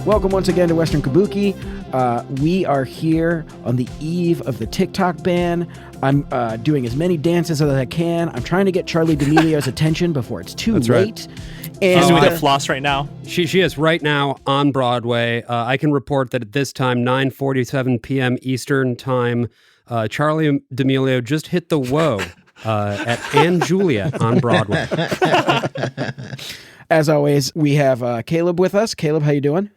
Welcome once again to Western Kabuki. We are here on the eve of the TikTok ban. I'm doing as many dances as I can. I'm trying to get Charlie D'Amelio's attention before it's too late. Right. And she's doing the floss right now. She is right now on Broadway. I can report that at this time, 9:47 p.m. Eastern time, Charlie D'Amelio just hit the whoa at Anne Juliet on Broadway. As always, we have Caleb with us. Caleb, how you doing?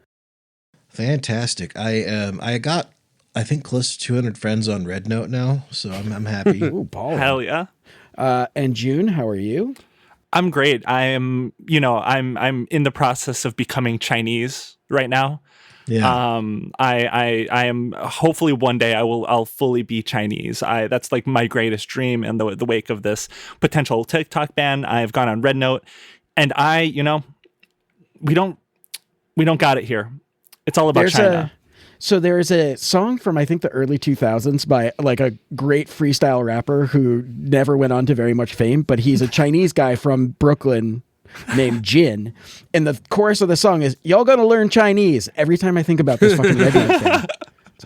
Fantastic. I got, I think, close to 200 friends on Red Note now, so I'm happy. Ooh, baller. Hell yeah. And June, how are you? I'm great. I'm in the process of becoming Chinese right now. Yeah. I am hopefully one day I'll fully be Chinese. That's like my greatest dream in the wake of this potential TikTok ban. I've gone on Red Note, and we don't got it here. It's all about China. So there's a song from, I think, the early 2000s by like a great freestyle rapper who never went on to very much fame, but he's a Chinese guy from Brooklyn named Jin. And the chorus of the song is, "Y'all gonna learn Chinese." Every time I think about this fucking Red thing,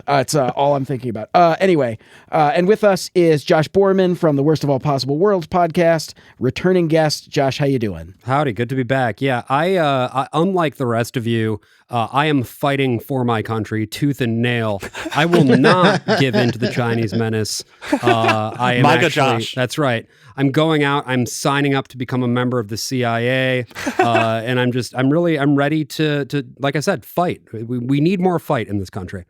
it's all I'm thinking about. Anyway, and with us is Josh Boerman from the Worst of All Possible Worlds podcast, returning guest. Josh, how you doing? Howdy, good to be back. Yeah, I unlike the rest of you, I am fighting for my country tooth and nail. I will not give in to the Chinese menace. I am MAGA actually, Josh. That's right. I'm going out. I'm signing up to become a member of the CIA, and I'm ready to like I said, fight. We need more fight in this country.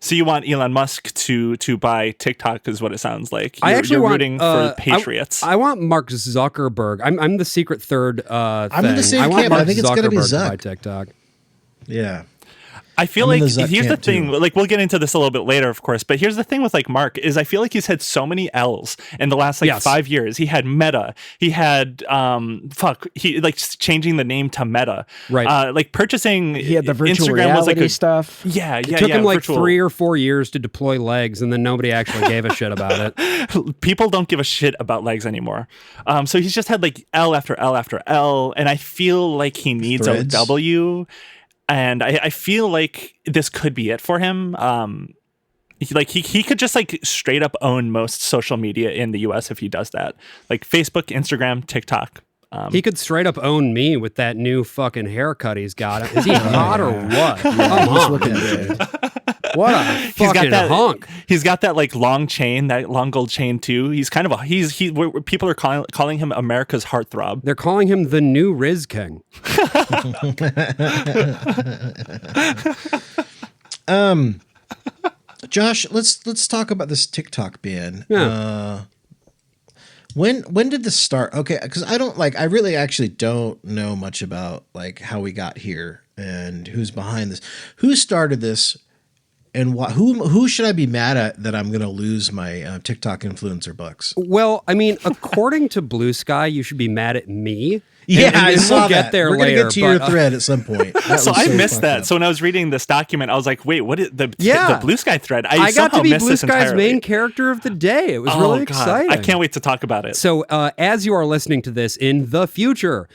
So you want Elon Musk to buy TikTok, is what it sounds like. You're rooting for patriots. I want Mark Zuckerberg. I'm the secret third. I'm in the same I want camp. Mark I think it's going to be Zuckerberg to Zuck. buy TikTok. Yeah. I feel I'm in like the Zuck here's the camp, thing, too. like we'll get into this a little bit later, of course, but here's the thing with like Mark is I feel like he's had so many L's in the last 5 years. He had Meta, he had he like changing the name to Meta, right? Like purchasing. He had the virtual Instagram reality was like stuff. It took him like 3 or 4 years to deploy legs, and then nobody actually gave a shit about it. People don't give a shit about legs anymore. So he's just had like L after L after L, and I feel like he needs a W. And I feel like this could be it for him. He could just like straight up own most social media in the US if he does that. Like Facebook, Instagram, TikTok. He could straight up own me with that new fucking haircut he's got. Is he hot or what? He's looking good. What a fucking hunk. He's got that like long chain, that long gold chain too. He's kind of people are calling him America's heartthrob. They're calling him the new Riz King. Josh, let's talk about this TikTok ban. Yeah. When did this start? Okay, because I really actually don't know much about like how we got here and who's behind this. Who started this? And who should I be mad at that I'm going to lose my TikTok influencer bucks? Well, I mean, according to Blue Sky, you should be mad at me. Yeah, I saw we'll that. Get there We're later. We're going to get to your thread at some point. So I missed that. So when I was reading this document, I was like, wait, what is the Blue Sky thread? I got to be Blue Sky's main character of the day. It was really exciting. I can't wait to talk about it. So as you are listening to this in the future,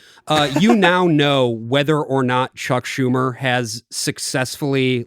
you now know whether or not Chuck Schumer has successfully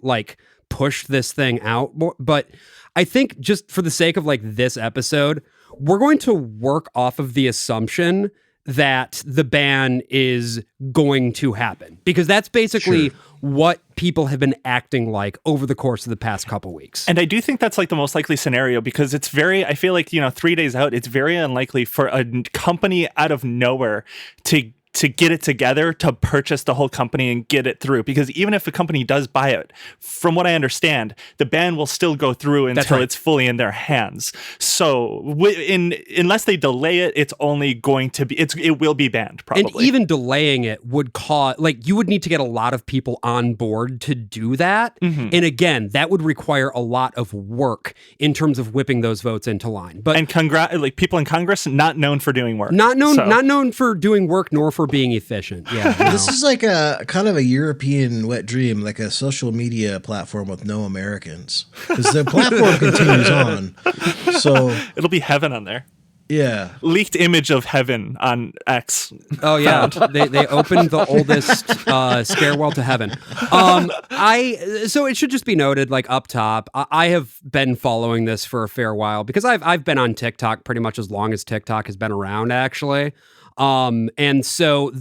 pushed this thing out. But I think just for the sake of this episode, we're going to work off of the assumption that the ban is going to happen, because that's basically what people have been acting like over the course of the past couple weeks. And I do think that's the most likely scenario, because I feel like 3 days out, it's very unlikely for a company out of nowhere to get it together to purchase the whole company and get it through. Because even if a company does buy it, from what I understand, the ban will still go through until it's fully in their hands. So unless they delay it, it's only going to be, it will be banned probably. And even delaying it would cause, you would need to get a lot of people on board to do that. Mm-hmm. And again, that would require a lot of work in terms of whipping those votes into line. But people in Congress, not known for doing work. Not known for doing work, nor for being efficient. Yeah, no. This is like a kind of a European wet dream, like a social media platform with no Americans, because the platform continues on. So it'll be heaven on there. Yeah. leaked image of heaven on X. Oh yeah, they opened the oldest stairwell to heaven. So it should just be noted, like up top, I have been following this for a fair while because I've been on TikTok pretty much as long as TikTok has been around, actually. And so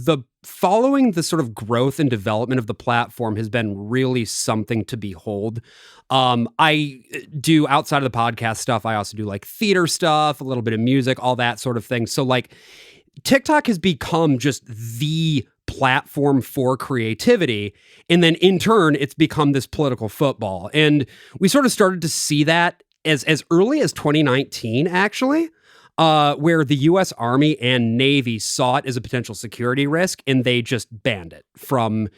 following the sort of growth and development of the platform has been really something to behold. I do, outside of the podcast stuff, I also do like theater stuff, a little bit of music, all that sort of thing. So like TikTok has become just the platform for creativity. And then in turn, it's become this political football. And we sort of started to see that as early as 2019, actually. Where the U.S. Army and Navy saw it as a potential security risk, and they just banned it from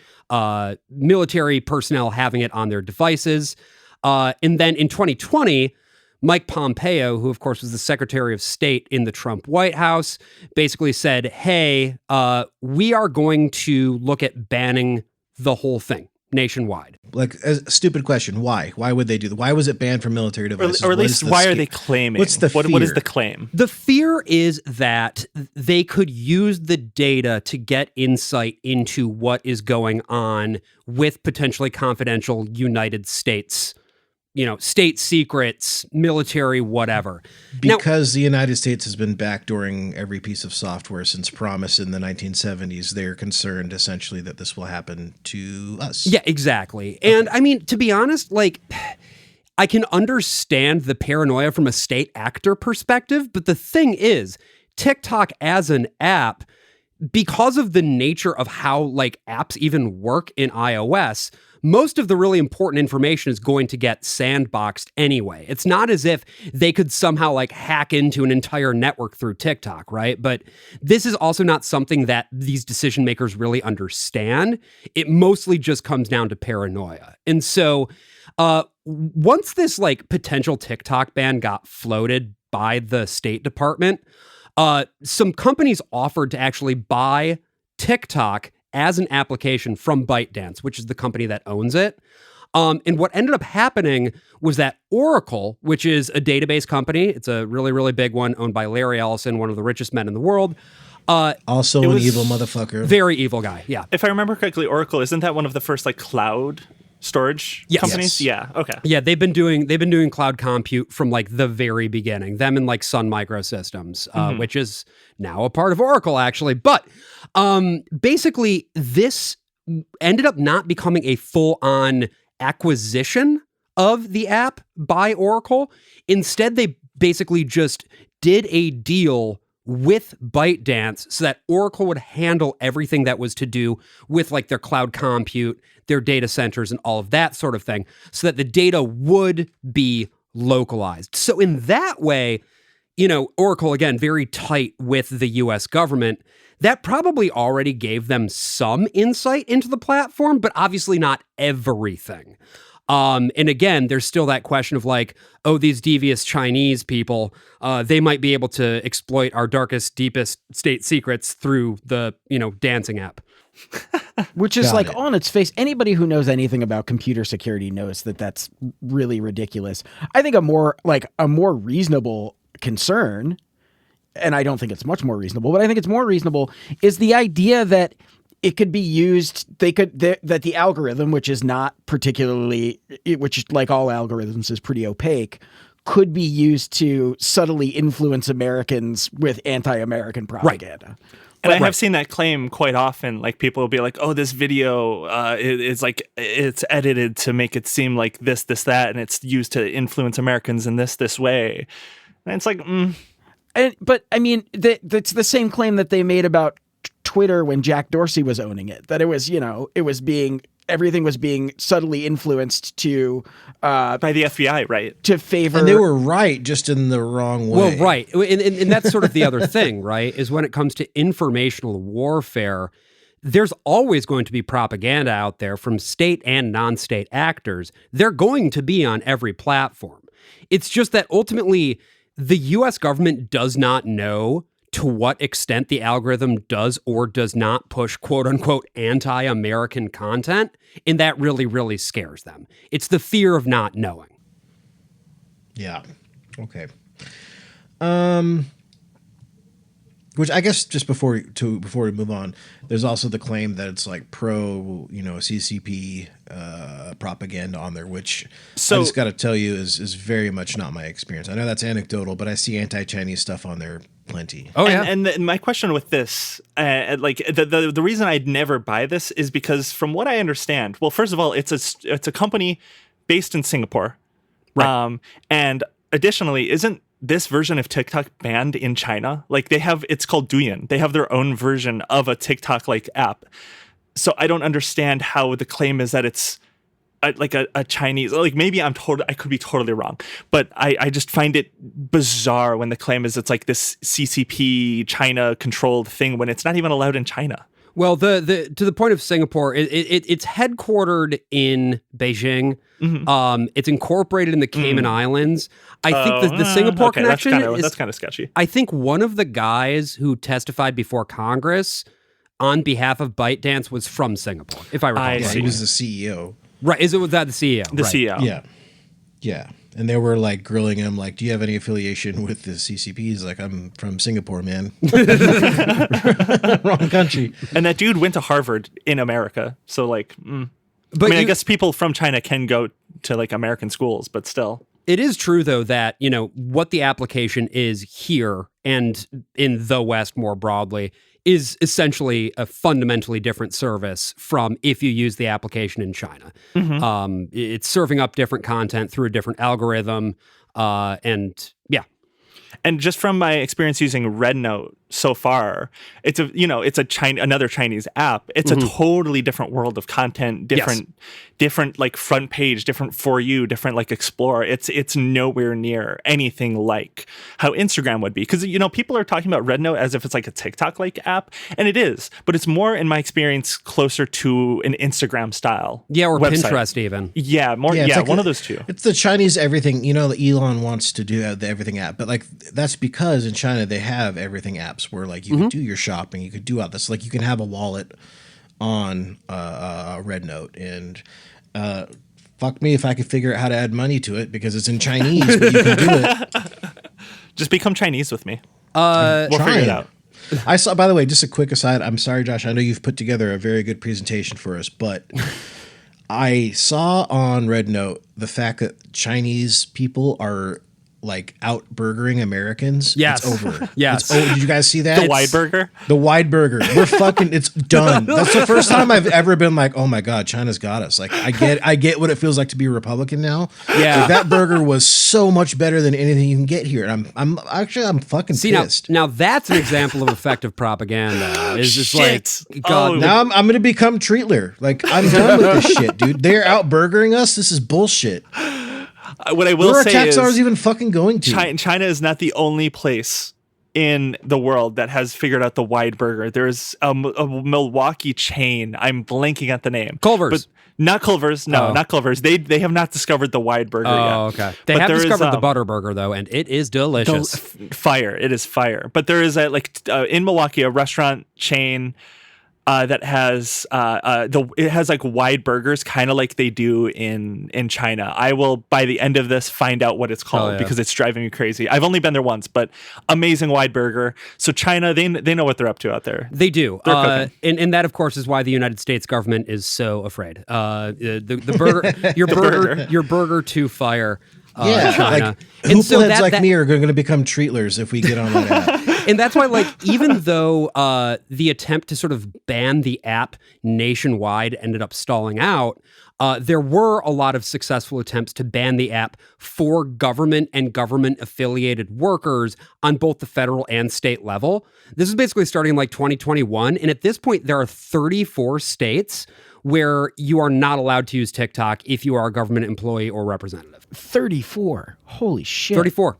military personnel having it on their devices. And then in 2020, Mike Pompeo, who of course was the Secretary of State in the Trump White House, basically said, hey, we are going to look at banning the whole thing nationwide. Like, a stupid question. Why? Why would they do that? Why was it banned from military devices? Or at least, why are they claiming? What's the fear? What is the claim? The fear is that they could use the data to get insight into what is going on with potentially confidential United States, state secrets, military, whatever. Because the United States has been backdooring every piece of software since Promise in the 1970s, they're concerned essentially that this will happen to us. Yeah, exactly. And I mean, to be honest, like, I can understand the paranoia from a state actor perspective, but the thing is, TikTok as an app, because of the nature of how like apps even work in iOS, most of the really important information is going to get sandboxed anyway. It's not as if they could somehow like hack into an entire network through TikTok, right? But this is also not something that these decision makers really understand. It mostly just comes down to paranoia. And so once this like potential TikTok ban got floated by the State Department, some companies offered to actually buy TikTok as an application from ByteDance, which is the company that owns it. And what ended up happening was that Oracle, which is a database company, it's a really, really big one owned by Larry Ellison, one of the richest men in the world. Also an evil motherfucker. Very evil guy, yeah. If I remember correctly, Oracle, isn't that one of the first like cloud storage companies? Yes. Yeah. Okay. Yeah, they've been doing cloud compute from like the very beginning. Them and like Sun Microsystems, which is now a part of Oracle, actually. But basically, this ended up not becoming a full-on acquisition of the app by Oracle. Instead, they basically just did a deal with ByteDance so that Oracle would handle everything that was to do with like their cloud compute, their data centers, and all of that sort of thing, so that the data would be localized. So in that way, Oracle, again, very tight with the US government, that probably already gave them some insight into the platform, but obviously not everything. And again, there's still that question of like, oh, these devious Chinese people, they might be able to exploit our darkest, deepest state secrets through the, dancing app. Which is Got it. on its face, anybody who knows anything about computer security knows that that's really ridiculous. I think a more reasonable concern, and I don't think it's much more reasonable, but I think it's more reasonable, is the idea that it could be used, that the algorithm, which is not particularly, which like all algorithms is pretty opaque, could be used to subtly influence Americans with anti-American propaganda. And I have seen that claim quite often. Like people will be like, "Oh, this video is like it's edited to make it seem like this, that, and it's used to influence Americans in this way." And it's like, But I mean, that's the same claim that they made about Twitter when Jack Dorsey was owning it. That it was, everything was being subtly influenced to by the FBI, right? To favor, and they were right, just in the wrong way. Well, right, and that's sort of the other thing, right? Is when it comes to informational warfare, there's always going to be propaganda out there from state and non-state actors. They're going to be on every platform. It's just that ultimately, the U.S. government does not know to what extent the algorithm does or does not push quote unquote anti-American content. And that really, really scares them. It's the fear of not knowing. Yeah. Okay. Which I guess just before we move on, there's also the claim that it's like pro, CCP propaganda on there, which I just got to tell you is very much not my experience. I know that's anecdotal, but I see anti-Chinese stuff on there plenty. Oh yeah. And my question with this, the reason I'd never buy this is because from what I understand, well, first of all, it's a company based in Singapore, Right. And additionally, isn't this version of TikTok banned in China? Like it's called Douyin. They have their own version of a TikTok like app. So I don't understand how the claim is that it's a Chinese, like maybe I could be totally wrong, but I just find it bizarre when the claim is it's like this CCP China controlled thing when it's not even allowed in China. Well, to the point of Singapore, it's headquartered in Beijing. Mm-hmm. It's incorporated in the Cayman Islands. I think the Singapore connection that's kind of sketchy. I think one of the guys who testified before Congress on behalf of ByteDance was from Singapore, if I recall. Yeah, he was the CEO. Right. Was that the CEO? The right. CEO. Yeah. Yeah. And they were like grilling him, like, do you have any affiliation with the CCP? He's like, I'm from Singapore, man. Wrong country. And that dude went to Harvard in America. So like, But I guess people from China can go to like American schools, but still. It is true, though, that, what the application is here and in the West more broadly is essentially a fundamentally different service from if you use the application in China. Mm-hmm. It's serving up different content through a different algorithm. And yeah. And just from my experience using RedNote so far, it's another Chinese app. It's a totally different world of content, different like front page, different for you, different like explore. It's nowhere near anything like how Instagram would be. Because people are talking about RedNote as if it's like a TikTok like app, and it is, but it's more in my experience closer to an Instagram style. Yeah, or website. Pinterest even. Yeah, more. Yeah, Yeah, like one of those two. It's the Chinese everything. Elon wants to do the everything app, but like that's because in China they have everything apps where like you could do your shopping, you could do all this. Like you can have a wallet on RedNote, and fuck me if I could figure out how to add money to it because it's in Chinese, but you can do it. Just become Chinese with me. Uh, We'll figure it out. I saw, by the way, just a quick aside. I'm sorry, Josh. I know you've put together a very good presentation for us, but I saw on RedNote the fact that Chinese people are like out burgering Americans. Yes. It's over. Yes. Did you guys see that? The wide burger. The wide burger. We're fucking, it's done. That's the first time I've ever been like, oh my God, China's got us. Like I get what it feels like to be a Republican now. Yeah. Like, that burger was so much better than anything you can get here. And I'm fucking pissed. Now that's an example of effective propaganda. It's just like, God, Now I'm going to become Treatler. Like I'm done with this shit, dude. They're out burgering us. This is bullshit. What I will Where are say tax dollars is even fucking going to? China is not the only place in the world that has figured out the wide burger. There's a Milwaukee chain. I'm blanking at the name. Culver's. But not Culver's. No, not Culver's. They have not discovered the wide burger yet. Oh, okay. They have discovered the butter burger though, and it is delicious. Fire. It is fire. But there is in Milwaukee a restaurant chain that has it has like wide burgers, kind of like they do in China. I will by the end of this find out what it's called because it's driving me crazy. I've only been there once, but amazing wide burger. So China, they know what they're up to out there. They do, They're and that of course is why the United States government is so afraid. The burger, your burger to fire. China. Like And hoopleheads so like me are going to become Treatlers if we get on that app. And that's why, like, even though the attempt to sort of ban the app nationwide ended up stalling out, there were a lot of successful attempts to ban the app for government and government-affiliated workers on both the federal and state level. This is basically starting in, like, 2021, and at this point, there are 34 states where you are not allowed to use TikTok if you are a government employee or representative. 34. Holy shit. 34.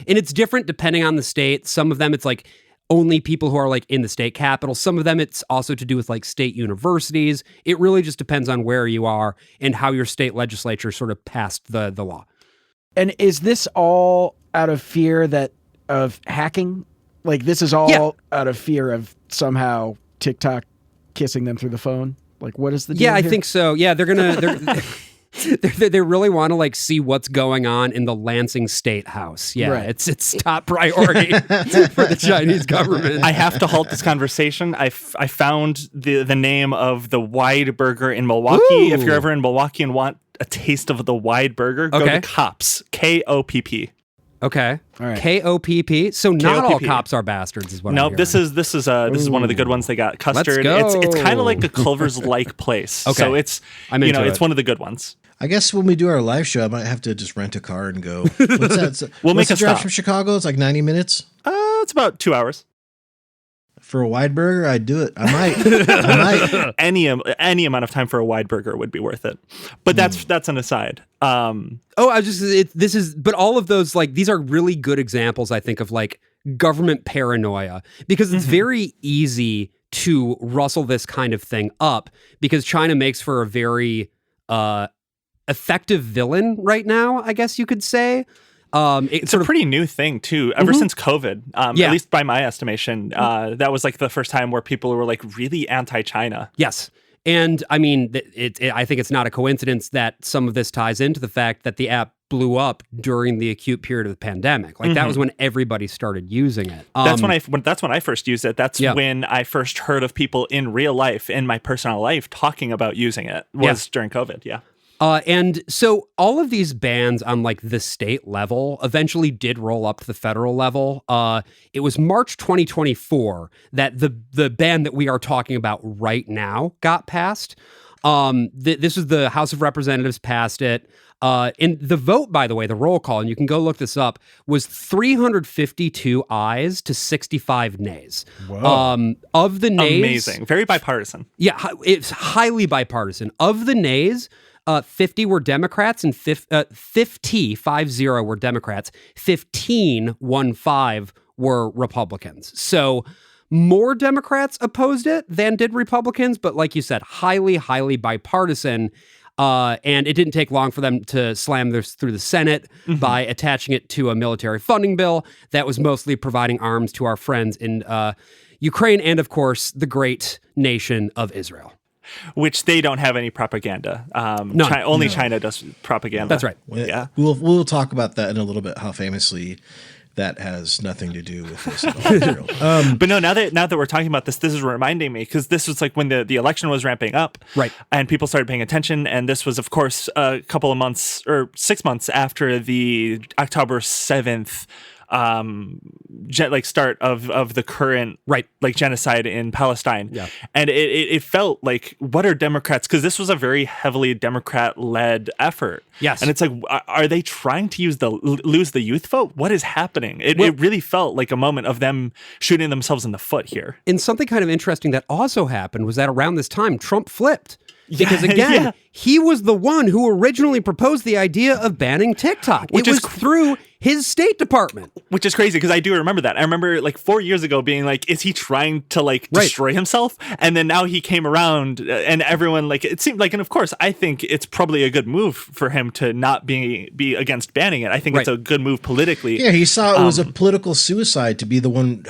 And it's different depending on the state. Some of them it's like only people who are like in the state capital. Some of them it's also to do with like state universities. It really just depends on where you are and how your state legislature sort of passed the law. And is this all out of fear of hacking? Like this is all out of fear of somehow TikTok kissing them through the phone? Like what is the deal Yeah, I here? think so. Yeah, they're They really want to like see what's going on in the Lansing State House. Yeah, Right. it's top priority for the Chinese government. I have to halt this conversation. I found the name of the Wide Burger in Milwaukee. Ooh. If you're ever in Milwaukee and want a taste of the Wide Burger, go Okay. to Kops. Kopp. Okay. All right. Kopp. So not all Kopp. cops are bastards, is what I'm No, hearing. this is one of the good ones. They got custard. go. It's kind of like a Culver's like place. Okay. So it's I'm into it's it. one of the good ones. I guess when we do our live show, I might have to just rent a car and go. What's that? We'll What's make the a drive stop. from Chicago? It's like 90 minutes. It's about 2 hours. For a wide burger, I'd do it. I might. Any amount of time for a Wide Burger would be worth it. But that's an aside. But all of those, like, these are really good examples, I think, of like government paranoia, because it's very easy to rustle this kind of thing up because China makes for a very effective villain right now, I guess you could say. It's a pretty new thing too. Ever since COVID, at least by my estimation, that was like the first time where people were like really anti-China. Yes. And I mean, I think it's not a coincidence that some of this ties into the fact that the app blew up during the acute period of the pandemic. Like that was when everybody started using it. That's when I first used it. That's when I first heard of people in real life, in my personal life, talking about using it. Was during COVID. Yeah. And so all of these bans on like the state level eventually did roll up to the federal level. It was March 2024 that the ban that we are talking about right now got passed. This was the House of Representatives passed it. And the vote, by the way, the roll call, and you can go look this up, was 352 ayes to 65 nays. Whoa. Of the nays... Amazing. Very bipartisan. Yeah, it's highly bipartisan. Of the nays... 50 were Democrats and 50 were Democrats. 15 were Republicans. So more Democrats opposed it than did Republicans, but like you said, highly, highly bipartisan. And it didn't take long for them to slam this through the Senate by attaching it to a military funding bill that was mostly providing arms to our friends in Ukraine and, of course, the great nation of Israel. Which they don't have any propaganda. Only China does propaganda. That's right. Yeah. We'll talk about that in a little bit, how famously that has nothing to do with this at all. But no, now that we're talking about this is reminding me, because this was like when the election was ramping up, right? And people started paying attention, and this was, of course, a couple of months or 6 months after the October 7th start of the current genocide in Palestine. Yeah. And it felt like, what are Democrats, because this was a very heavily Democrat led effort. Yes. And it's like, are they trying to lose the youth vote? What is happening? It really felt like a moment of them shooting themselves in the foot here. And something kind of interesting that also happened was that around this time Trump flipped. Because again, he was the one who originally proposed the idea of banning TikTok. It was through his State Department. Which is crazy, because I do remember that. I remember like 4 years ago being like, is he trying to destroy himself? And then now he came around and everyone it seemed like, and of course, I think it's probably a good move for him to not be against banning it. I think it's a good move politically. Yeah, he saw it was a political suicide to be the one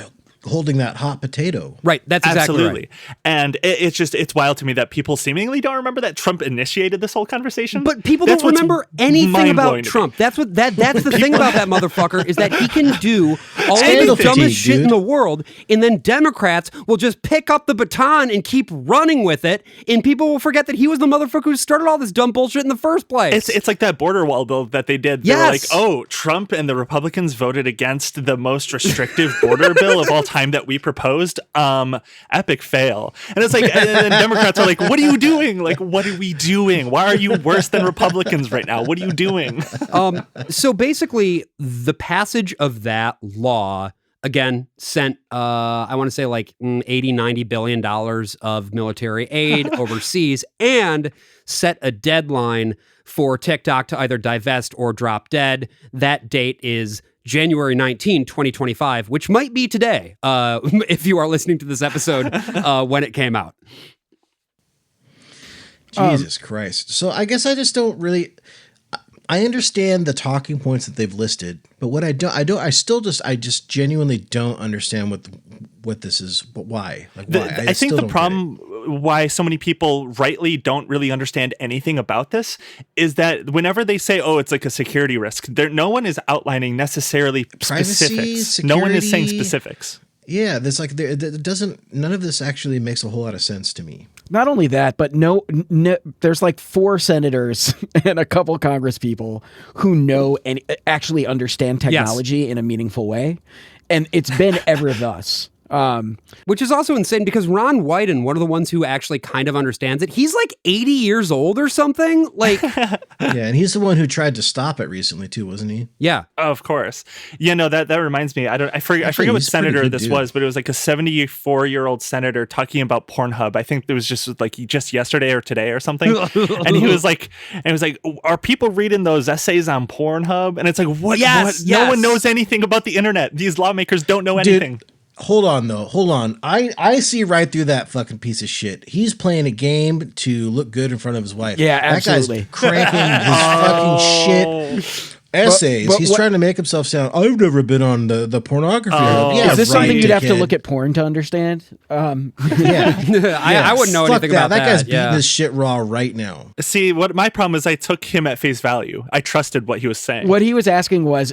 holding that hot potato. Right. That's exactly right. And it's wild to me that people seemingly don't remember that Trump initiated this whole conversation. But people don't remember anything about Trump. That's the thing about that motherfucker, is that he can do all the dumbest shit in the world, and then Democrats will just pick up the baton and keep running with it, and people will forget that he was the motherfucker who started all this dumb bullshit in the first place. It's like that border wall bill that they did. They were like, oh, Trump and the Republicans voted against the most restrictive border bill of all time that we proposed. Epic fail. And it's like, and then Democrats are like, what are you doing? Like, what are we doing? Why are you worse than Republicans right now? What are you doing? So basically, the passage of that law, again, sent, I want to say like $80-90 billion of military aid overseas, and set a deadline for TikTok to either divest or drop dead. That date is January 19, 2025, which might be today, if you are listening to this episode when it came out. Jesus Christ. So I guess I just don't really... I understand the talking points that they've listed, but what I just genuinely don't understand what this is. But why? Like, why? I think the problem why so many people rightly don't really understand anything about this is that whenever they say, oh, it's like a security risk, no one is outlining necessarily Privacy, specifics. security. No one is saying specifics. Yeah, there's like none of this actually makes a whole lot of sense to me. Not only that, but no, there's like 4 senators and a couple Congress people who know and actually understand technology in a meaningful way. And it's been ever thus. Which is also insane because Ron Wyden, one of the ones who actually kind of understands it, he's like 80 years old or something. Like, yeah, and he's the one who tried to stop it recently too, wasn't he? Yeah, of course. Yeah, no, that reminds me. I forget what senator this was, but it was like a 74-year-old senator talking about Pornhub. I think it was just yesterday or today or something. And he was like, are people reading those essays on Pornhub? And it's like, what? Yes. No one knows anything about the internet. These lawmakers don't know anything. Hold on. I see right through that fucking piece of shit. He's playing a game to look good in front of his wife. Yeah, absolutely. That guy's cranking his fucking shit essays. But he's trying to make himself sound, I've never been on the pornography. Yeah, is this right, something you'd have to dickhead. look at porn to understand? Yeah. I wouldn't know Fuck anything that. about That guy's that. beating this shit raw right now. See, what my problem is, I took him at face value. I trusted what he was saying. What he was asking was,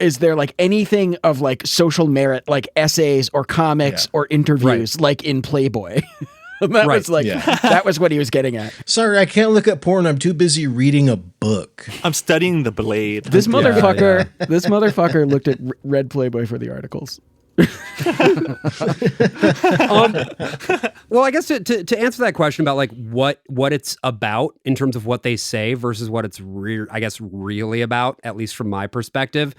is there like anything of like social merit, like essays or comics or interviews, like in Playboy? That was like, that was what he was getting at. Sorry, I can't look at porn. I'm too busy reading a book. I'm studying the blade. This motherfucker looked at read Playboy for the articles. Well, I guess to answer that question about like what it's about in terms of what they say versus what it's really about, at least from my perspective,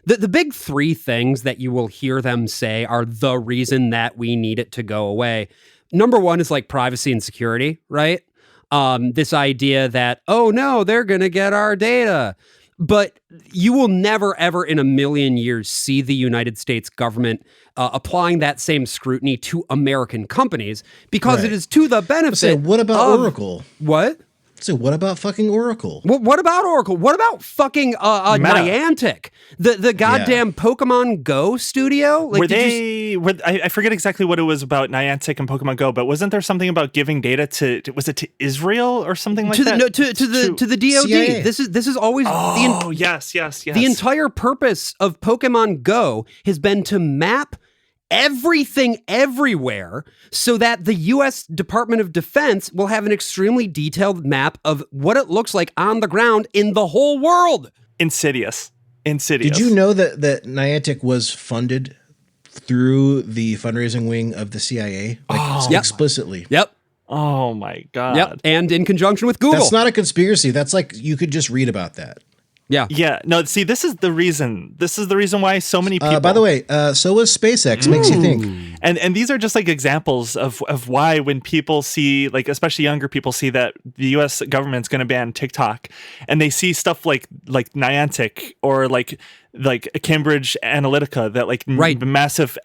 the big 3 things that you will hear them say are the reason that we need it to go away. Number 1 is like privacy and security, right? This idea that, oh no, they're going to get our data. But you will never, ever in a million years see the United States government applying that same scrutiny to American companies because it is to the benefit. Say, what about Oracle? What? So what about fucking Oracle? What about Oracle? What about fucking Niantic? The goddamn Pokemon Go studio? Like, I forget exactly what it was about Niantic and Pokemon Go, but wasn't there something about giving data to Israel or something like that? To the DoD. CIA. This is always yes. The entire purpose of Pokemon Go has been to map everything everywhere so that the U.S. Department of Defense will have an extremely detailed map of what it looks like on the ground in the whole world. Insidious. Did you know that Niantic was funded through the fundraising wing of the CIA? Explicitly. Yep. Oh my God. Yep. And in conjunction with Google. That's not a conspiracy. That's like, you could just read about that. Yeah. Yeah. No, see, this is the reason. This is the reason why so many people. By the way, so was SpaceX. Makes you think. And these are just like examples of why when people see, like, especially younger people see that the U.S. government's going to ban TikTok, and they see stuff like Niantic or like Cambridge Analytica, that like massive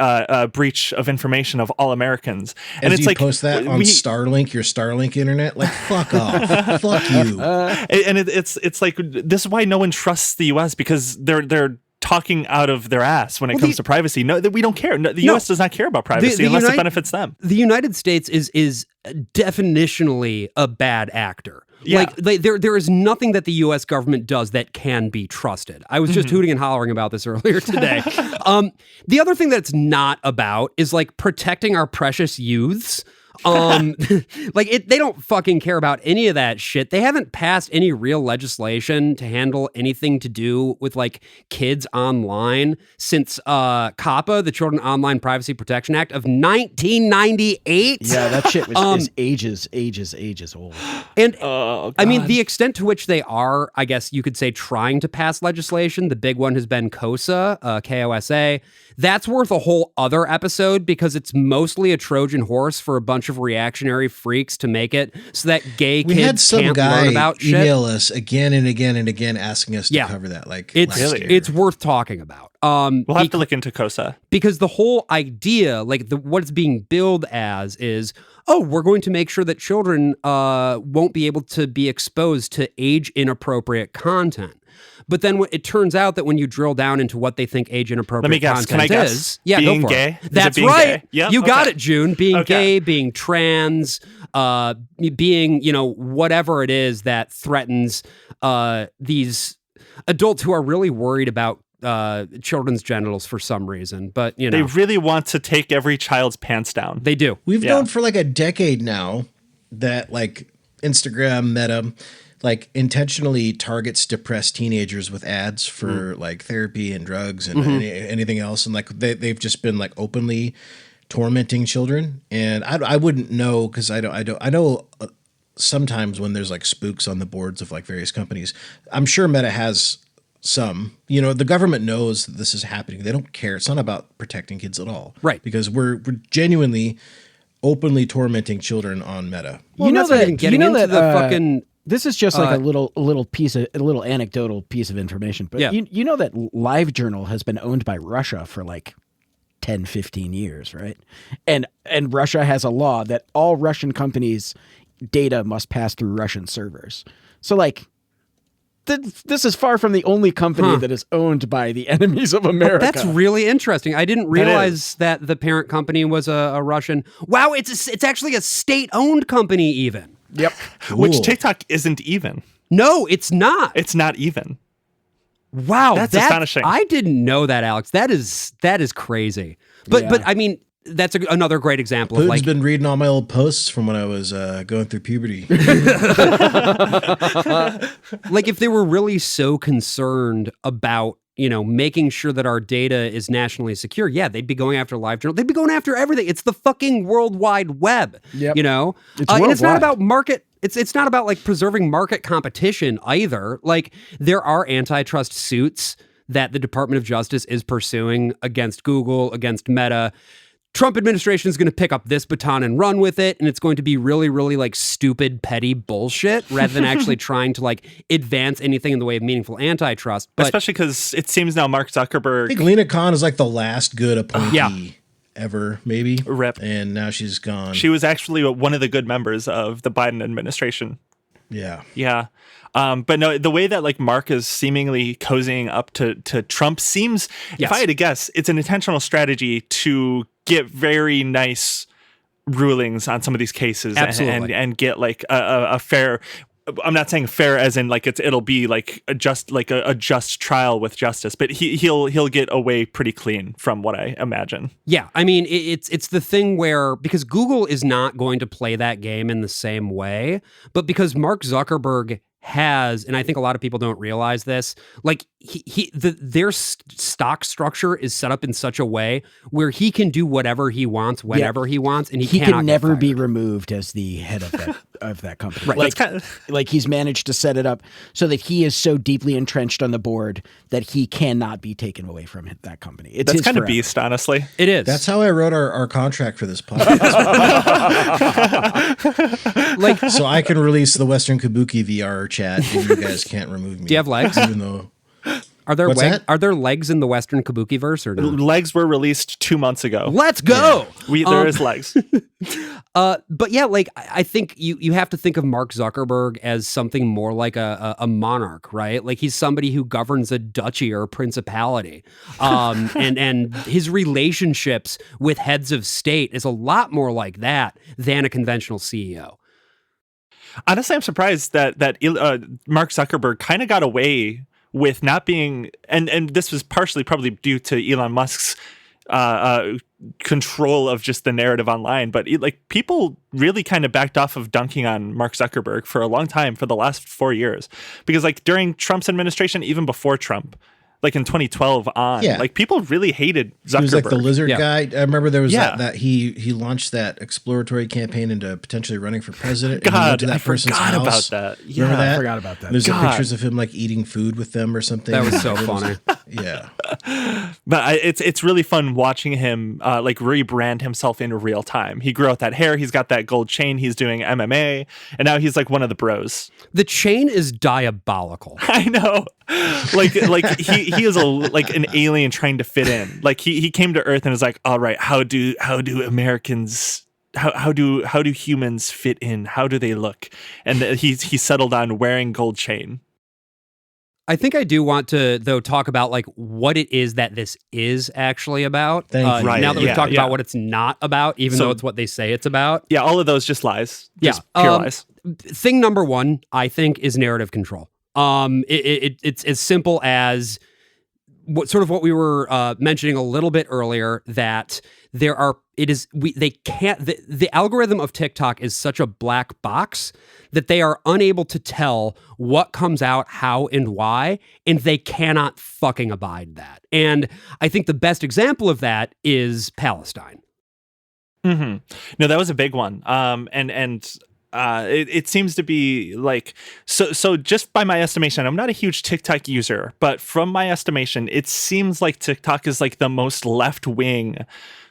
breach of information of all Americans. And As it's you like post that on Starlink, your Starlink internet, like fuck off, fuck you. And it's like, this is why no one trusts the U.S. because they're talking out of their ass when it comes to privacy. No, we don't care. No, the U.S. does not care about privacy unless it benefits them. The United States is definitionally a bad actor. Yeah. Like there is nothing that the U.S. government does that can be trusted. I was just hooting and hollering about this earlier today. The other thing that it's not about is like protecting our precious youths. They don't fucking care about any of that shit. They haven't passed any real legislation to handle anything to do with like kids online since COPPA, the Children Online Privacy Protection Act of 1998. Yeah, that shit was ages old. And I mean, the extent to which they are, I guess you could say, trying to pass legislation. The big one has been KOSA, KOSA. That's worth a whole other episode because it's mostly a Trojan horse for a bunch of reactionary freaks to make it so that gay kids can't learn about shit. Email us again and again and again asking us to cover that. Like, it's worth talking about. We'll have to look into KOSA because the whole idea, like what it's being billed as, is we're going to make sure that children won't be able to be exposed to age inappropriate content. But then it turns out that when you drill down into what they think age inappropriate Let me guess. content Can I guess? is, yeah, Being go for gay? it. Is it That's being right. gay? Yep, You got okay. it, June. Being Okay. gay, being trans, being, whatever it is that threatens these adults who are really worried about children's genitals for some reason. But, They really want to take every child's pants down. they do. We've known for like a decade now that like Instagram, Meta, like intentionally targets depressed teenagers with ads for like therapy and drugs and anything else, and like they've just been like openly tormenting children. And I wouldn't know because I know sometimes when there's like spooks on the boards of like various companies, I'm sure Meta has some. The government knows that this is happening. They don't care. It's not about protecting kids at all, Right? Because we're genuinely openly tormenting children on Meta. Well, that's not even getting into the fucking. This is just like a little anecdotal piece of information, but Yeah. you know that LiveJournal has been owned by Russia for like 10, 15 years, right? And Russia has a law that all Russian companies' data must pass through Russian servers. So like this is far from the only company that is owned by the enemies of America. That's really interesting. I didn't realize that the parent company was a Russian. Wow, it's actually a state-owned company even. Yep. Which Cool. TikTok isn't even. No, it's not. It's not even. Wow, That's astonishing. I didn't know that, Alex. That is crazy. But I mean, that's another great example of Putin's like been reading all my old posts from when I was going through puberty. like if they were really so concerned about making sure that our data is nationally secure, yeah, they'd be going after LiveJournal. They'd be going after everything. It's the fucking World Wide Web. Yep. And it's not worldwide. about market. It's not about like preserving market competition either. Like there are antitrust suits that the Department of Justice is pursuing against Google, against Meta. Trump administration is going to pick up this baton and run with it, and it's going to be really, really like stupid, petty bullshit rather than actually trying to like advance anything in the way of meaningful antitrust. But Especially because it seems now Mark I Zuckerberg. think Lena Khan is like the last good appointee Yeah. ever, maybe. Rip. And now she's gone. She was actually one of the good members of the Biden administration. yeah. Yeah. But no, the way that like Mark is seemingly cozying up to Trump seems, Yes. if I had to guess, it's an intentional strategy to get very nice rulings on some of these cases Absolutely. and get like a fair. I'm not saying fair as in like it'll be like a just trial with justice, but he'll get away pretty clean from what I imagine. yeah, I mean, it's the thing where because Google is not going to play that game in the same way, but because Mark Zuckerberg has, and I think a lot of people don't realize this, like their stock structure is set up in such a way where he can do whatever he wants whenever he wants, and he cannot can get never be fired. removed as the head of that company. Right. Like, That's like he's managed to set it up so that he is so deeply entrenched on the board that he cannot be taken away from that company. It's That's his kind of forever. beast, honestly. It is. That's how I wrote our contract for this podcast. like, So I can release the Western Kabuki VR chat and you guys can't remove me. do you have legs? Even though Are there What's that? are there legs in the Western Kabuki verse or no? Legs were released 2 months ago. Let's go. There is legs. But yeah, like I think you have to think of Mark Zuckerberg as something more like a monarch, right? Like he's somebody who governs a duchy or a principality, and his relationships with heads of state is a lot more like that than a conventional CEO. Honestly, I'm surprised that Mark Zuckerberg kind of got away with not being, and this was partially probably due to Elon Musk's control of just the narrative online, but people really kind of backed off of dunking on Mark Zuckerberg for a long time, for the last 4 years, because like during Trump's administration, even before Trump, like in 2012 on, like people really hated Zuckerberg. he was like the lizard Yeah. guy. I remember there was that he launched that exploratory campaign into potentially running for president. And he went God, to that I person's forgot house. about that. Remember Yeah. that? I forgot about that. There's God. pictures of him like eating food with them or something. That was so funny. Yeah. But it's really fun watching him like rebrand himself in real time. He grew out that hair. He's got that gold chain. He's doing MMA, and now he's like one of the bros. The chain is diabolical. I know, like he is like an alien trying to fit in. Like he came to Earth and is like, all right, how do Americans? How do humans fit in? How do they look? And he settled on wearing gold chain. I think I do want to, though, talk about like what it is that this is actually about. Right. Now that we've talked Yeah. about what it's not about, even though it's what they say it's about. Yeah, all of those just lies. Just Yeah. pure lies. Thing number one, I think, is narrative control. It's as simple as what we were mentioning a little bit earlier, that the algorithm of TikTok is such a black box that they are unable to tell what comes out, how, and why, and they cannot fucking abide that. And I think the best example of that is Palestine. Mm-hmm. No, that was a big one. It seems to be like so just by my estimation, I'm not a huge TikTok user, but from my estimation, it seems like TikTok is like the most left-wing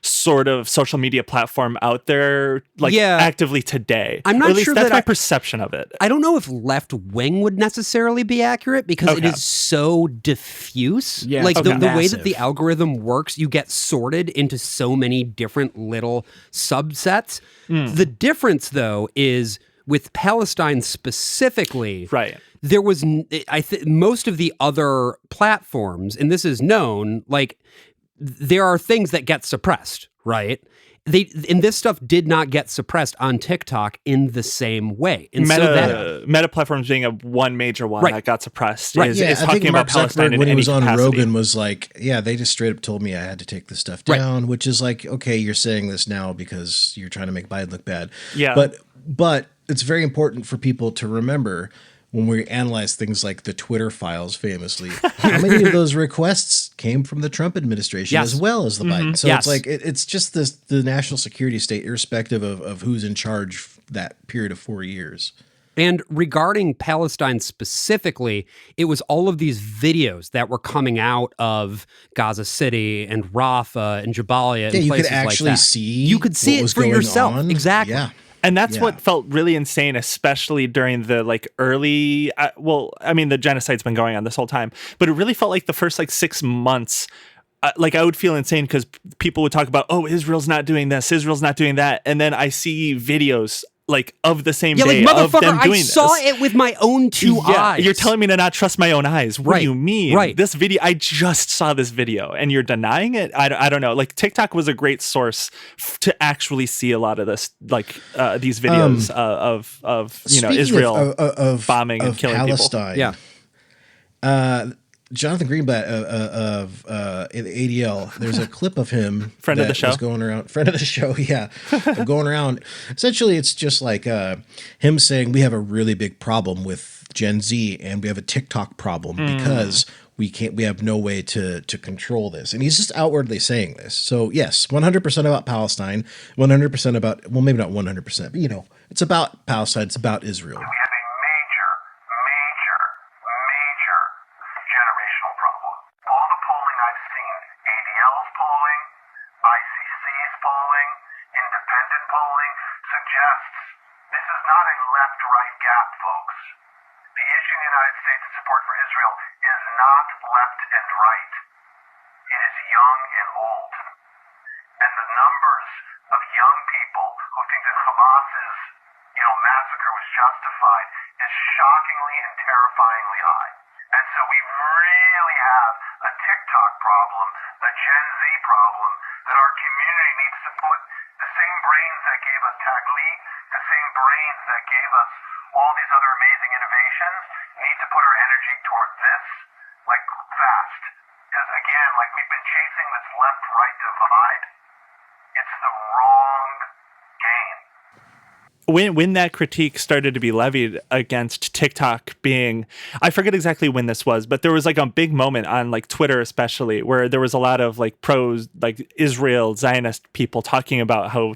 sort of social media platform out there, like actively today. I'm not or at least sure that's that my perception of it. I don't know if left wing would necessarily be accurate because it is so diffuse. Yeah, like the way massive. that the algorithm works, you get sorted into so many different little subsets. The difference, though, is with Palestine specifically, Right. there was, most of the other platforms, and this is known, like there are things that get suppressed, right? And this stuff did not get suppressed on TikTok in the same way. And Meta platforms being one major one that got suppressed is I talking think Mark about Palestine Zuckerberg, in when he any was on capacity. Rogan, was like, yeah, they just straight up told me I had to take this stuff down, which is like, okay, you're saying this now because you're trying to make Biden look bad. Yeah. But it's very important for people to remember when we analyze things like the Twitter files famously, how many of those requests came from the Trump administration as well as the Biden? So it's like, it's just the national security state, irrespective of who's in charge that period of 4 years. And regarding Palestine specifically, it was all of these videos that were coming out of Gaza City and Rafah and Jabalia and you places could actually like that. see You could see what it was for going yourself. on. Exactly. Yeah. And that's what felt really insane, especially during the like early, the genocide's been going on this whole time, but it really felt like the first like 6 months, like I would feel insane because people would talk about, oh, Israel's not doing this, Israel's not doing that. And then I see videos like of the same day like, of them doing I saw it with my own two eyes. You're telling me to not trust my own eyes. What do you mean? Right. This video, I just saw this video and you're denying it? I don't know. Like TikTok was a great source to actually see a lot of this, like these videos of Israel of bombing and killing Palestine. people. Yeah. Jonathan Greenblatt of ADL, there's a clip of him friend of the show going around, friend of the show, going around. Essentially, it's just like him saying we have a really big problem with Gen Z and we have a TikTok problem because we have no way to control this. And he's just outwardly saying this. So yes, 100% about Palestine, 100% about, well, maybe not 100%, but it's about Palestine, it's about Israel. Justified is shockingly and terrifyingly high. And so we really have a TikTok problem, a Gen Z problem, that our community needs to put the same brains that gave us Taglit, the same brains that gave us all these other amazing innovations, need to put our energy toward this, like fast. Because again, like we've been chasing this left-right divide, it's the wrong game. When that critique started to be levied against TikTok being, I forget exactly when this was, but there was like a big moment on like Twitter especially where there was a lot of like pros, like Israel Zionist people talking about how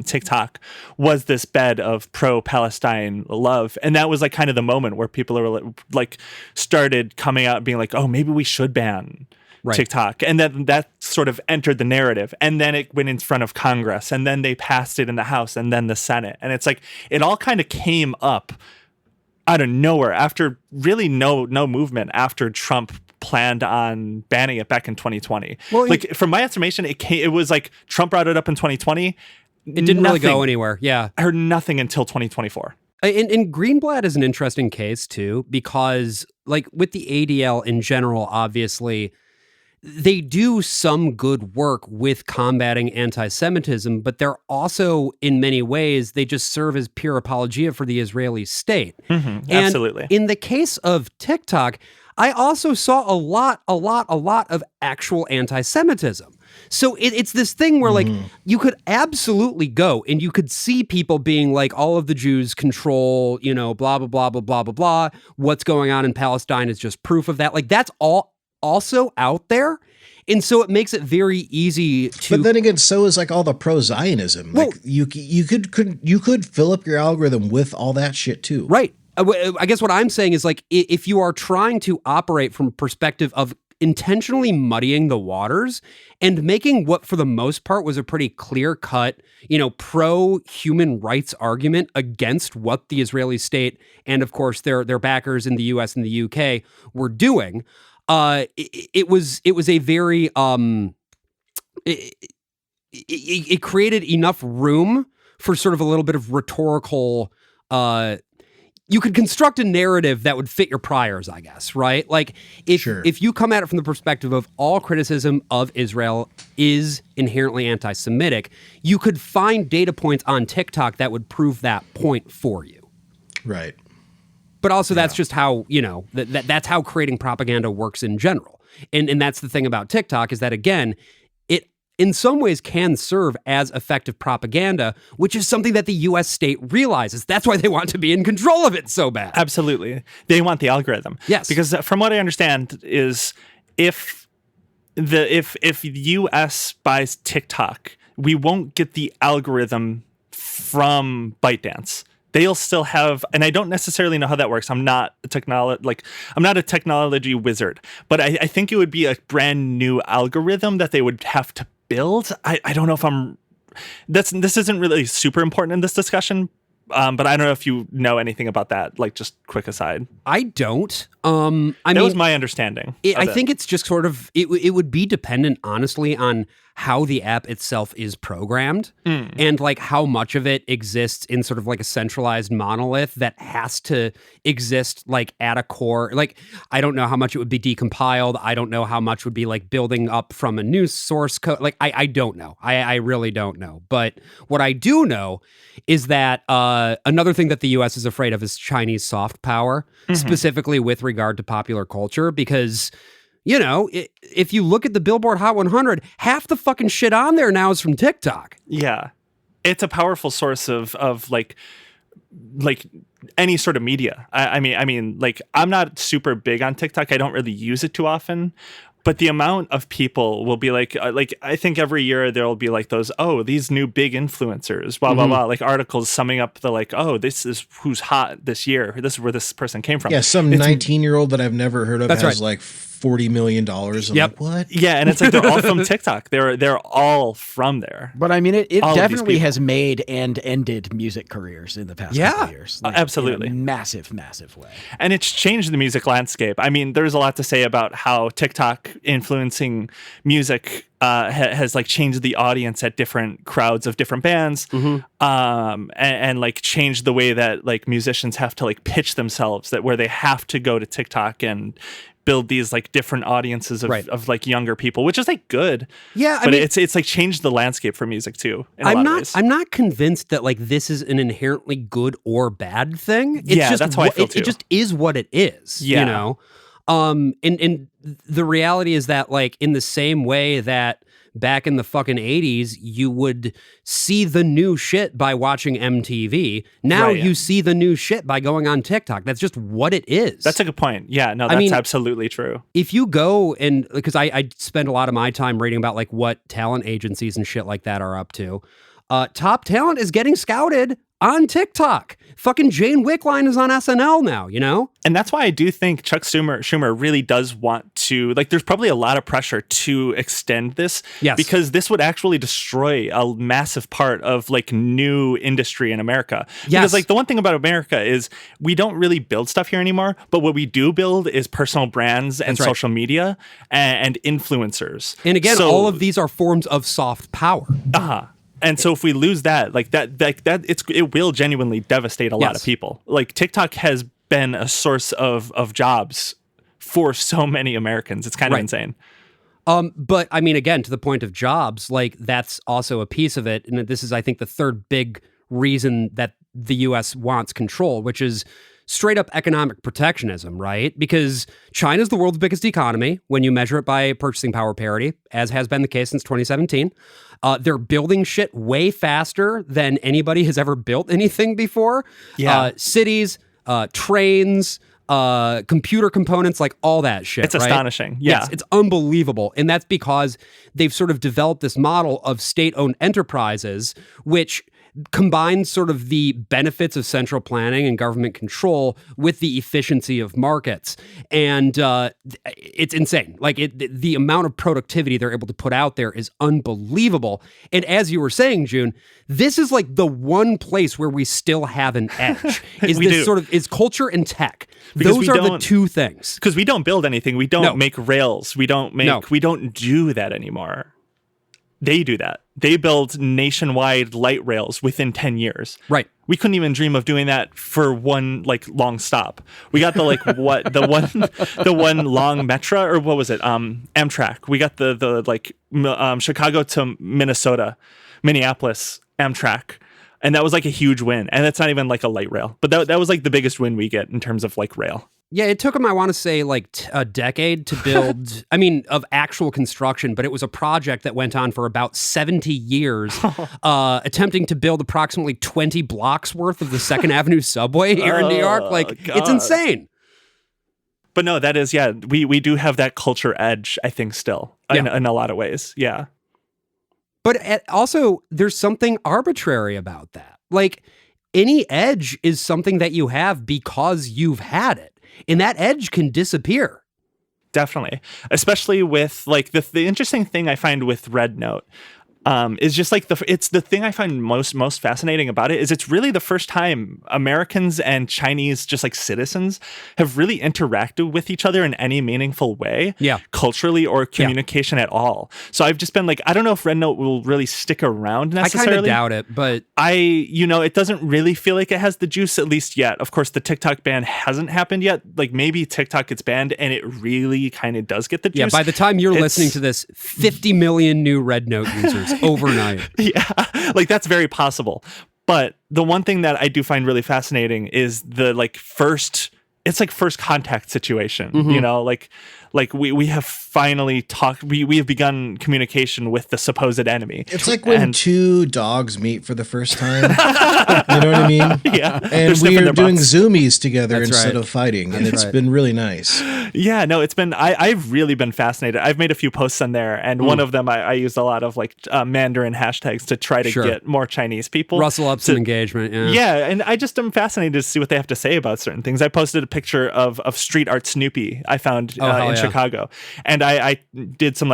TikTok was this bed of pro-Palestine love. And that was like kind of the moment where people are like started coming out and being like, oh, maybe we should ban TikTok. And then that sort of entered the narrative. And then it went in front of Congress. And then they passed it in the House and then the Senate. And it's like it all kind of came up out of nowhere after really no movement after Trump planned on banning it back in 2020. Well, like from my estimation, it was like Trump brought it up in 2020. It didn't really go anywhere. Yeah. I heard nothing until 2024. And Greenblatt is an interesting case too, because like with the ADL in general, obviously, they do some good work with combating anti-Semitism, but they're also, in many ways, they just serve as pure apologia for the Israeli state. And absolutely. in the case of TikTok, I also saw a lot of actual anti-Semitism. So it's this thing where like you could absolutely go and you could see people being like, all of the Jews control, you know, blah, blah, blah, blah, blah, blah, blah. What's going on in Palestine is just proof of that. Like that's all also out there. And so it makes it very easy to. But then again, so is like all the pro-Zionism. Well, like you could fill up your algorithm with all that shit too. Right. I guess what I'm saying is like, if you are trying to operate from a perspective of intentionally muddying the waters and making what for the most part was a pretty clear-cut, you know, pro-human rights argument against what the Israeli state and of course their backers in the US and the UK were doing, it was a very it created enough room for sort of a little bit of rhetorical you could construct a narrative that would fit your priors, I guess, right? Like if you come at it from the perspective of all criticism of Israel is inherently anti-Semitic, you could find data points on TikTok that would prove that point for you. Right. But also that's just how, you know, that's how creating propaganda works in general. And that's the thing about TikTok is that, again, it in some ways can serve as effective propaganda, which is something that the U.S. state realizes. That's why they want to be in control of it so bad. Absolutely. They want the algorithm. Yes. Because from what I understand is if the U.S. buys TikTok, we won't get the algorithm from ByteDance. They'll still have, and I don't necessarily know how that works. I'm not a technology wizard, but I think it would be a brand new algorithm that they would have to build. I don't know if this isn't really super important in this discussion, but I don't know if you know anything about that. Like, just quick aside. I don't. That was my understanding. I think it's just sort of, it would be dependent, honestly, on how the app itself is programmed and like how much of it exists in sort of like a centralized monolith that has to exist like at a core. Like, I don't know how much it would be decompiled. I don't know how much would be like building up from a new source code. Like, I don't know. I really don't know. But what I do know is that another thing that the U.S. is afraid of is Chinese soft power, specifically with regard to popular culture, because you know, if you look at the Billboard Hot 100, half the fucking shit on there now is from TikTok. Yeah. It's a powerful source of like any sort of media. I mean, like, I'm not super big on TikTok. I don't really use it too often. But the amount of people will be like I think every year there will be like those, these new big influencers, blah, blah, blah, like articles summing up the like, this is who's hot this year. This is where this person came from. Yeah, some 19-year-old that I've never heard of has like $40 million. I'm like, what? Yeah, and it's like they're all from TikTok. They're all from there. But I mean, it definitely has made and ended music careers in the past couple of years. Like, absolutely. In a massive, massive way. And it's changed the music landscape. I mean, there's a lot to say about how TikTok influencing music has like changed the audience at different crowds of different bands, and like changed the way that like musicians have to like pitch themselves, that where they have to go to TikTok and build these like different audiences of like younger people, which is like good. Yeah, but it's like changed the landscape for music too. I'm not convinced that like this is an inherently good or bad thing. It's just that's how I feel too. It just is what it is. Yeah. You know? And the reality is that like in the same way that back in the fucking 80s, you would see the new shit by watching MTV. Now you see the new shit by going on TikTok. That's just what it is. That's a good point. Yeah, no, that's absolutely true. If you go and, because I spend a lot of my time reading about like what talent agencies and shit like that are up to. Top talent is getting scouted on TikTok. Fucking Jane Wickline is on SNL now, you know? And that's why I do think Chuck Schumer really does want to, like, there's probably a lot of pressure to extend this. Yes. Because this would actually destroy a massive part of, like, new industry in America. Yes. Because, like, the one thing about America is we don't really build stuff here anymore, but what we do build is personal brands and social media and influencers. And again, all of these are forms of soft power. And so if we lose that, it will genuinely devastate a lot of people. Like TikTok has been a source of jobs for so many Americans. It's kind of insane. But I mean, again, to the point of jobs, like that's also a piece of it. And this is, I think, the third big reason that the U.S. wants control, which is straight up economic protectionism, right? Because China's the world's biggest economy when you measure it by purchasing power parity, as has been the case since 2017. They're building shit way faster than anybody has ever built anything before. Yeah. Cities, trains, computer components, like all that shit. It's right? astonishing. Yeah. Yes, it's unbelievable. And that's because they've sort of developed this model of state-owned enterprises, which combines sort of the benefits of central planning and government control with the efficiency of markets. And it's insane. Like the amount of productivity they're able to put out there is unbelievable. And as you were saying, June, this is like the one place where we still have an edge. Is culture and tech. Because those are the two things. Because we don't build anything. We don't make rails. We don't do that anymore. They do that. They build nationwide light rails within 10 years. Right. We couldn't even dream of doing that for one long stop. We got the one long Metro, or what was it? Amtrak. We got the Chicago to Minneapolis Amtrak. And that was like a huge win. And that's not even like a light rail. But that was like the biggest win we get in terms of like rail. Yeah, it took them, I want to say, like a decade to build, of actual construction, but it was a project that went on for about 70 years, attempting to build approximately 20 blocks worth of the 2nd Avenue subway here in New York. Like, God. It's insane. But no, that is, we do have that culture edge, I think, still, in a lot of ways. Yeah. But also, there's something arbitrary about that. Like, any edge is something that you have because you've had it. And that edge can disappear. Definitely. Especially with like the interesting thing I find with Red Note is just like it's the thing I find most fascinating about it is it's really the first time Americans and Chinese just like citizens have really interacted with each other in any meaningful way, culturally or communication at all. So I've just been like, I don't know if Red Note will really stick around necessarily. I kind of doubt it, but it doesn't really feel like it has the juice, at least yet. Of course, the TikTok ban hasn't happened yet. Like maybe TikTok gets banned and it really kind of does get the juice. Yeah, by the time you're listening to this, 50 million new Red Note users overnight. Yeah, like that's very possible. But the one thing that I do find really fascinating is the first contact situation. Like we have finally talked. We have begun communication with the supposed enemy. It's like when two dogs meet for the first time. You know what I mean? Yeah. And we are doing zoomies together That's instead right. of fighting, and That's it's right. been really nice. Yeah, no, it's been. I've really been fascinated. I've made a few posts on there, and one of them I used a lot of Mandarin hashtags to try to get more Chinese people. Rustle up some engagement. Yeah, and I just am fascinated to see what they have to say about certain things. I posted a picture of street art Snoopy I found in Chicago, and I did some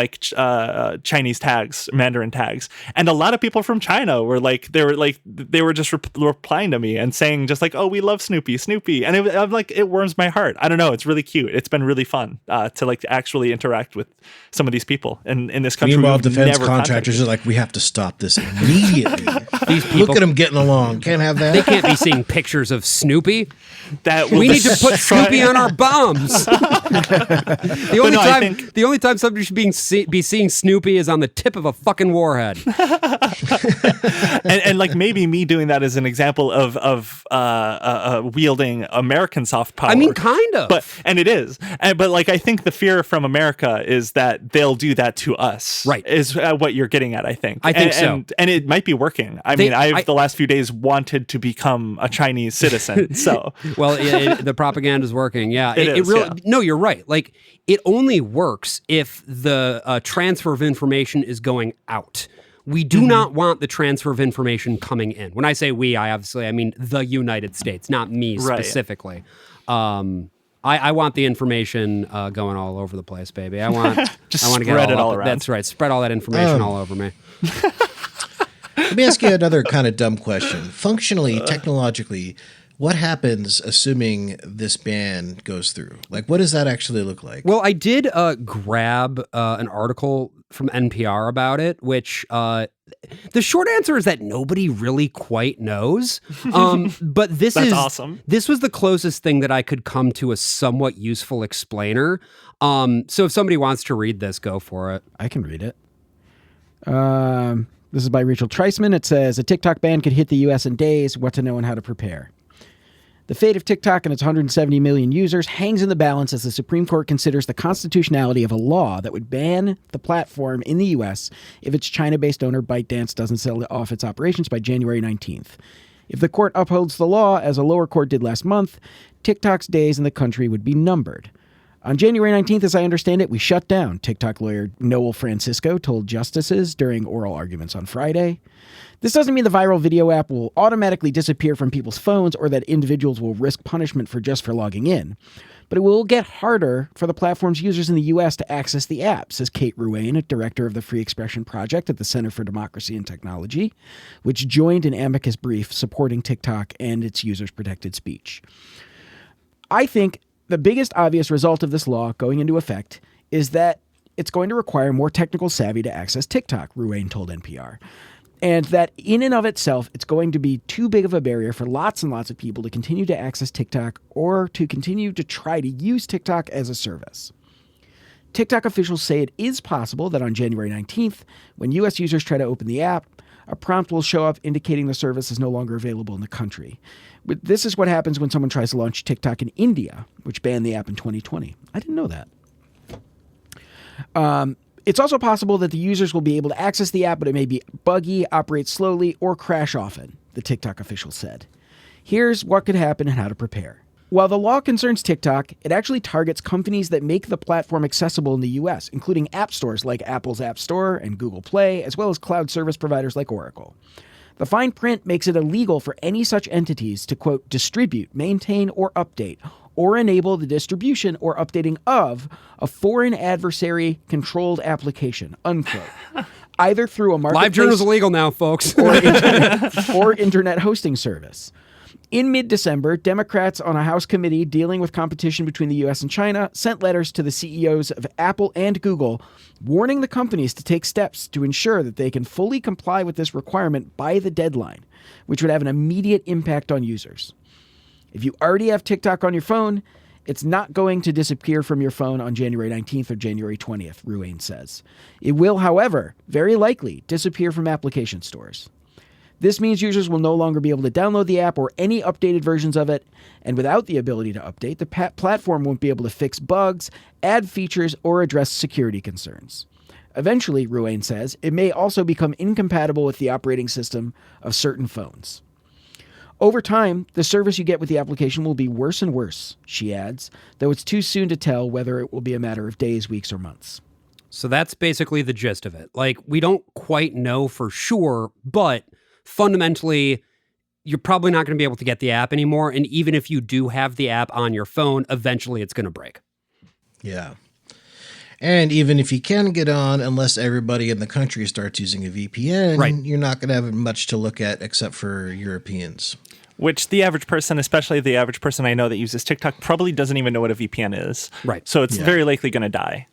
Chinese tags, Mandarin tags, and a lot of people from China were they were just replying to me and saying just like, oh, we love Snoopy, and I'm like, it warms my heart. I don't know, it's really cute. It's been really fun to actually interact with some of these people in this country. Meanwhile, defense contractors are like, we have to stop this immediately. These people, look at them getting along. Can't have that. They can't be seeing pictures of Snoopy. We need to put Snoopy on our bombs. The only time somebody should be seeing Snoopy is on the tip of a fucking warhead. and maybe me doing that is an example of wielding American soft power. I mean, kind of. And it is. But I think the fear from America is that they'll do that to us. Right. Is what you're getting at, I think. I think so. And it might be working. I've the last few days wanted to become a Chinese citizen. So well, the propaganda is working. Yeah, it really. yeah. No, you're right. It only works if the transfer of information is going out. We do not want the transfer of information coming in. When I say we, I mean the United States, not me specifically. I want the information going all over the place, baby. I want to get it all around. That's right. Spread all that information all over me. Let me ask you another kind of dumb question. Functionally, technologically, what happens assuming this ban goes through? Like, what does that actually look like? Well, I did grab an article from NPR about it, which the short answer is that nobody really quite knows. But that's awesome. This was the closest thing that I could come to a somewhat useful explainer. So if somebody wants to read this, go for it. I can read it. This is by Rachel Treisman. It says, a TikTok ban could hit the U.S. in days. What to know and how to prepare. The fate of TikTok and its 170 million users hangs in the balance as the Supreme Court considers the constitutionality of a law that would ban the platform in the U.S. if its China-based owner ByteDance doesn't sell off its operations by January 19th. If the court upholds the law, as a lower court did last month, TikTok's days in the country would be numbered. On January 19th, as I understand it, we shut down, TikTok lawyer Noel Francisco told justices during oral arguments on Friday. This doesn't mean the viral video app will automatically disappear from people's phones or that individuals will risk punishment for logging in. But it will get harder for the platform's users in the U.S. to access the app, says Kate Ruane, director of the Free Expression Project at the Center for Democracy and Technology, which joined an amicus brief supporting TikTok and its users' protected speech. I think the biggest obvious result of this law going into effect is that it's going to require more technical savvy to access TikTok, Ruane told NPR. And that in and of itself, it's going to be too big of a barrier for lots and lots of people to continue to access TikTok or to continue to try to use TikTok as a service. TikTok officials say it is possible that on January 19th, when U.S. users try to open the app, a prompt will show up indicating the service is no longer available in the country. But this is what happens when someone tries to launch TikTok in India, which banned the app in 2020. I didn't know that. It's also possible that the users will be able to access the app, but it may be buggy, operate slowly, or crash often, the TikTok official said. Here's what could happen and how to prepare. While the law concerns TikTok, it actually targets companies that make the platform accessible in the U.S., including app stores like Apple's App Store and Google Play, as well as cloud service providers like Oracle. The fine print makes it illegal for any such entities to, quote, distribute, maintain, or update, or enable the distribution or updating of a foreign adversary-controlled application, unquote, either through a marketplace... Live journal is illegal now, folks. or internet hosting service. In mid-December, Democrats on a House committee dealing with competition between the U.S. and China sent letters to the CEOs of Apple and Google warning the companies to take steps to ensure that they can fully comply with this requirement by the deadline, which would have an immediate impact on users. If you already have TikTok on your phone, it's not going to disappear from your phone on January 19th or January 20th, Ruane says. It will, however, very likely disappear from application stores. This means users will no longer be able to download the app or any updated versions of it, and without the ability to update, the platform won't be able to fix bugs, add features, or address security concerns. Eventually, Ruane says, it may also become incompatible with the operating system of certain phones. Over time, the service you get with the application will be worse and worse, she adds, though it's too soon to tell whether it will be a matter of days, weeks, or months. So that's basically the gist of it. Like, we don't quite know for sure, but fundamentally, you're probably not going to be able to get the app anymore. And even if you do have the app on your phone, eventually it's going to break. Yeah. And even if you can get on, unless everybody in the country starts using a VPN, right, you're not going to have much to look at except for Europeans. Which the average person, especially the average person I know that uses TikTok, probably doesn't even know what a VPN is. Right. So it's very likely going to die.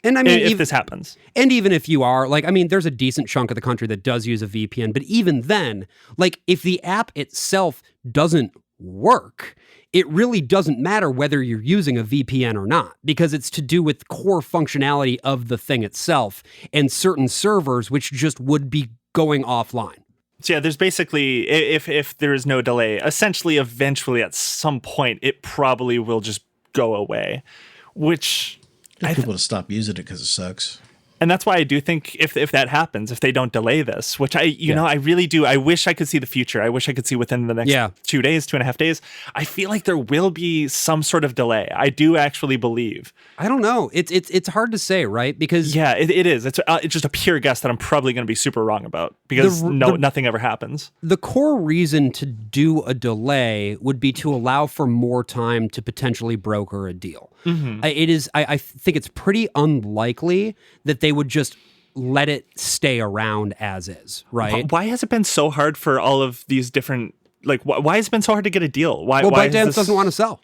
And I mean, if this happens. And even if you are, like, I mean, there's a decent chunk of the country that does use a VPN. But even then, like, if the app itself doesn't work, it really doesn't matter whether you're using a VPN or not, because it's to do with core functionality of the thing itself and certain servers which just would be going offline. So yeah, there's basically, if there is no delay, essentially, eventually, at some point, it probably will just go away, which... People to stop using it because it sucks. And that's why I do think if that happens, if they don't delay this, which I really do, I wish I could see the future. I wish I could see within the next 2 days, 2.5 days. I feel like there will be some sort of delay. I do actually believe. I don't know. It's hard to say, right? Because it is. It's just a pure guess that I'm probably going to be super wrong about because nothing ever happens. The core reason to do a delay would be to allow for more time to potentially broker a deal. Mm-hmm. I think it's pretty unlikely that they would just let it stay around as is, right? Why has it been so hard for all of these different like why has it been so hard to get a deal? Why ByteDance doesn't want to sell.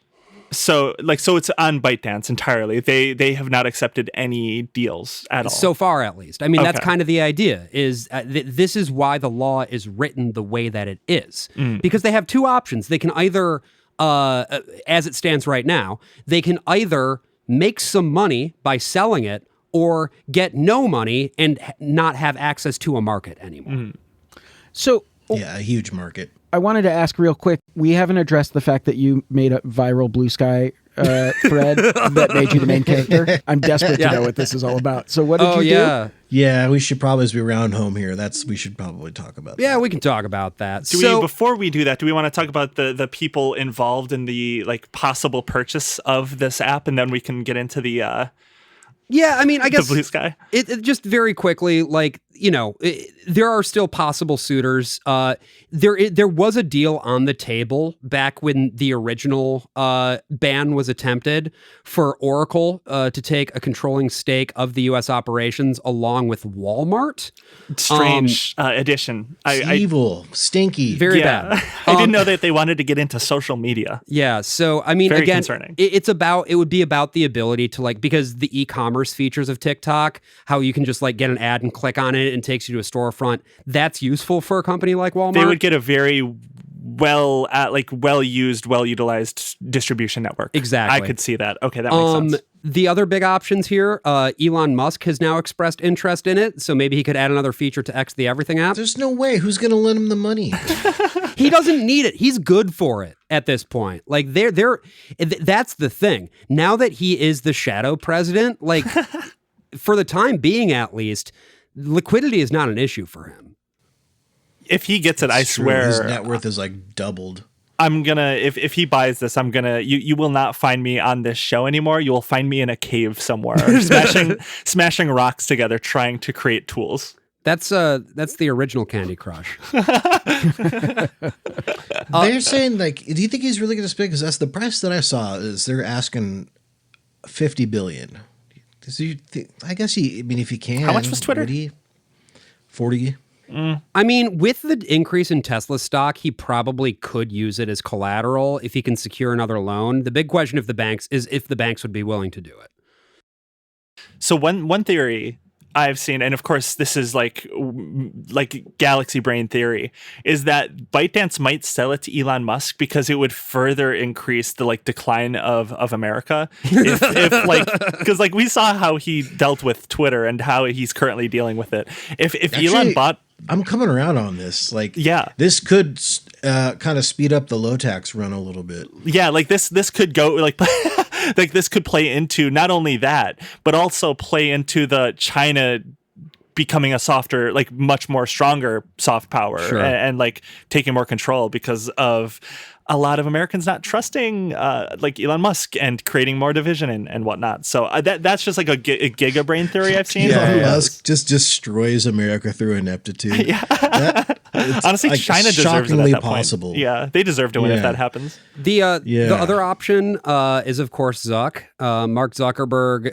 So it's on ByteDance entirely. They have not accepted any deals at all. So far, at least. I mean, that's Okay. kind of the idea, is this is why the law is written the way that it is. Because they have two options. They can either, as it stands right now, they can either make some money by selling it or get no money and not have access to a market anymore. So Yeah, a huge market. I wanted to ask real quick. We haven't addressed the fact that you made a viral Blue Sky thread that made you the main character. I'm desperate to know what this is all about. So what did you do? Yeah, we should probably, as we round home here, we should probably talk about Yeah, that. we can talk about that. Before we do that, do we want to talk about the people involved in the like possible purchase of this app, and then we can get into the Yeah, I mean, I guess the Blue Sky? It just very quickly, like, there are still possible suitors. There was a deal on the table back when the original ban was attempted for Oracle to take a controlling stake of the U.S. operations along with Walmart. Strange addition. Evil, stinky. Very bad. I didn't know that they wanted to get into social media. Yeah, so I mean, Very again, concerning. it would be about the ability to, like, because the e-commerce features of TikTok, how you can just like get an ad and click on it and it takes you to a storefront. That's useful for a company like Walmart. They would get a very well utilized distribution network. Exactly. I could see that. Okay, that makes sense. The other big options here, Elon Musk has now expressed interest in it, so maybe he could add another feature to X the Everything app. There's no way. Who's going to lend him the money? He doesn't need it. He's good for it at this point. Like that's the thing. Now that he is the shadow president, like for the time being at least, liquidity is not an issue for him. If he gets it, I It's true. swear His net worth is like doubled. I'm gonna if he buys this, I'm gonna you will not find me on this show anymore. You will find me in a cave somewhere, smashing rocks together, trying to create tools. That's the original Candy Crush. They're saying, like, do you think he's really going to spend? Because that's the price that I saw is they're asking $50 billion. So I guess if he can. How much was Twitter? 40. I mean, with the increase in Tesla stock, he probably could use it as collateral if he can secure another loan. The big question if the banks would be willing to do it. So one theory I've seen, and of course this is like galaxy brain theory, is that ByteDance might sell it to Elon Musk because it would further increase the decline of America. If because we saw how he dealt with Twitter and how he's currently dealing with it. If Actually, Elon bought. I'm coming around on this. Yeah. This could kind of speed up the low tax run a little bit. Yeah, this could go this could play into not only that, but also play into the China becoming a softer, much more stronger soft power. Sure. and taking more control because of a lot of Americans not trusting Elon Musk and creating more division and whatnot. So that's just a giga brain theory I've seen. Elon Musk just destroys America through ineptitude. Yeah. Honestly, China deserves it at shockingly that possible. point. Yeah, they deserve to win if that happens. The other option is, of course, Mark Zuckerberg.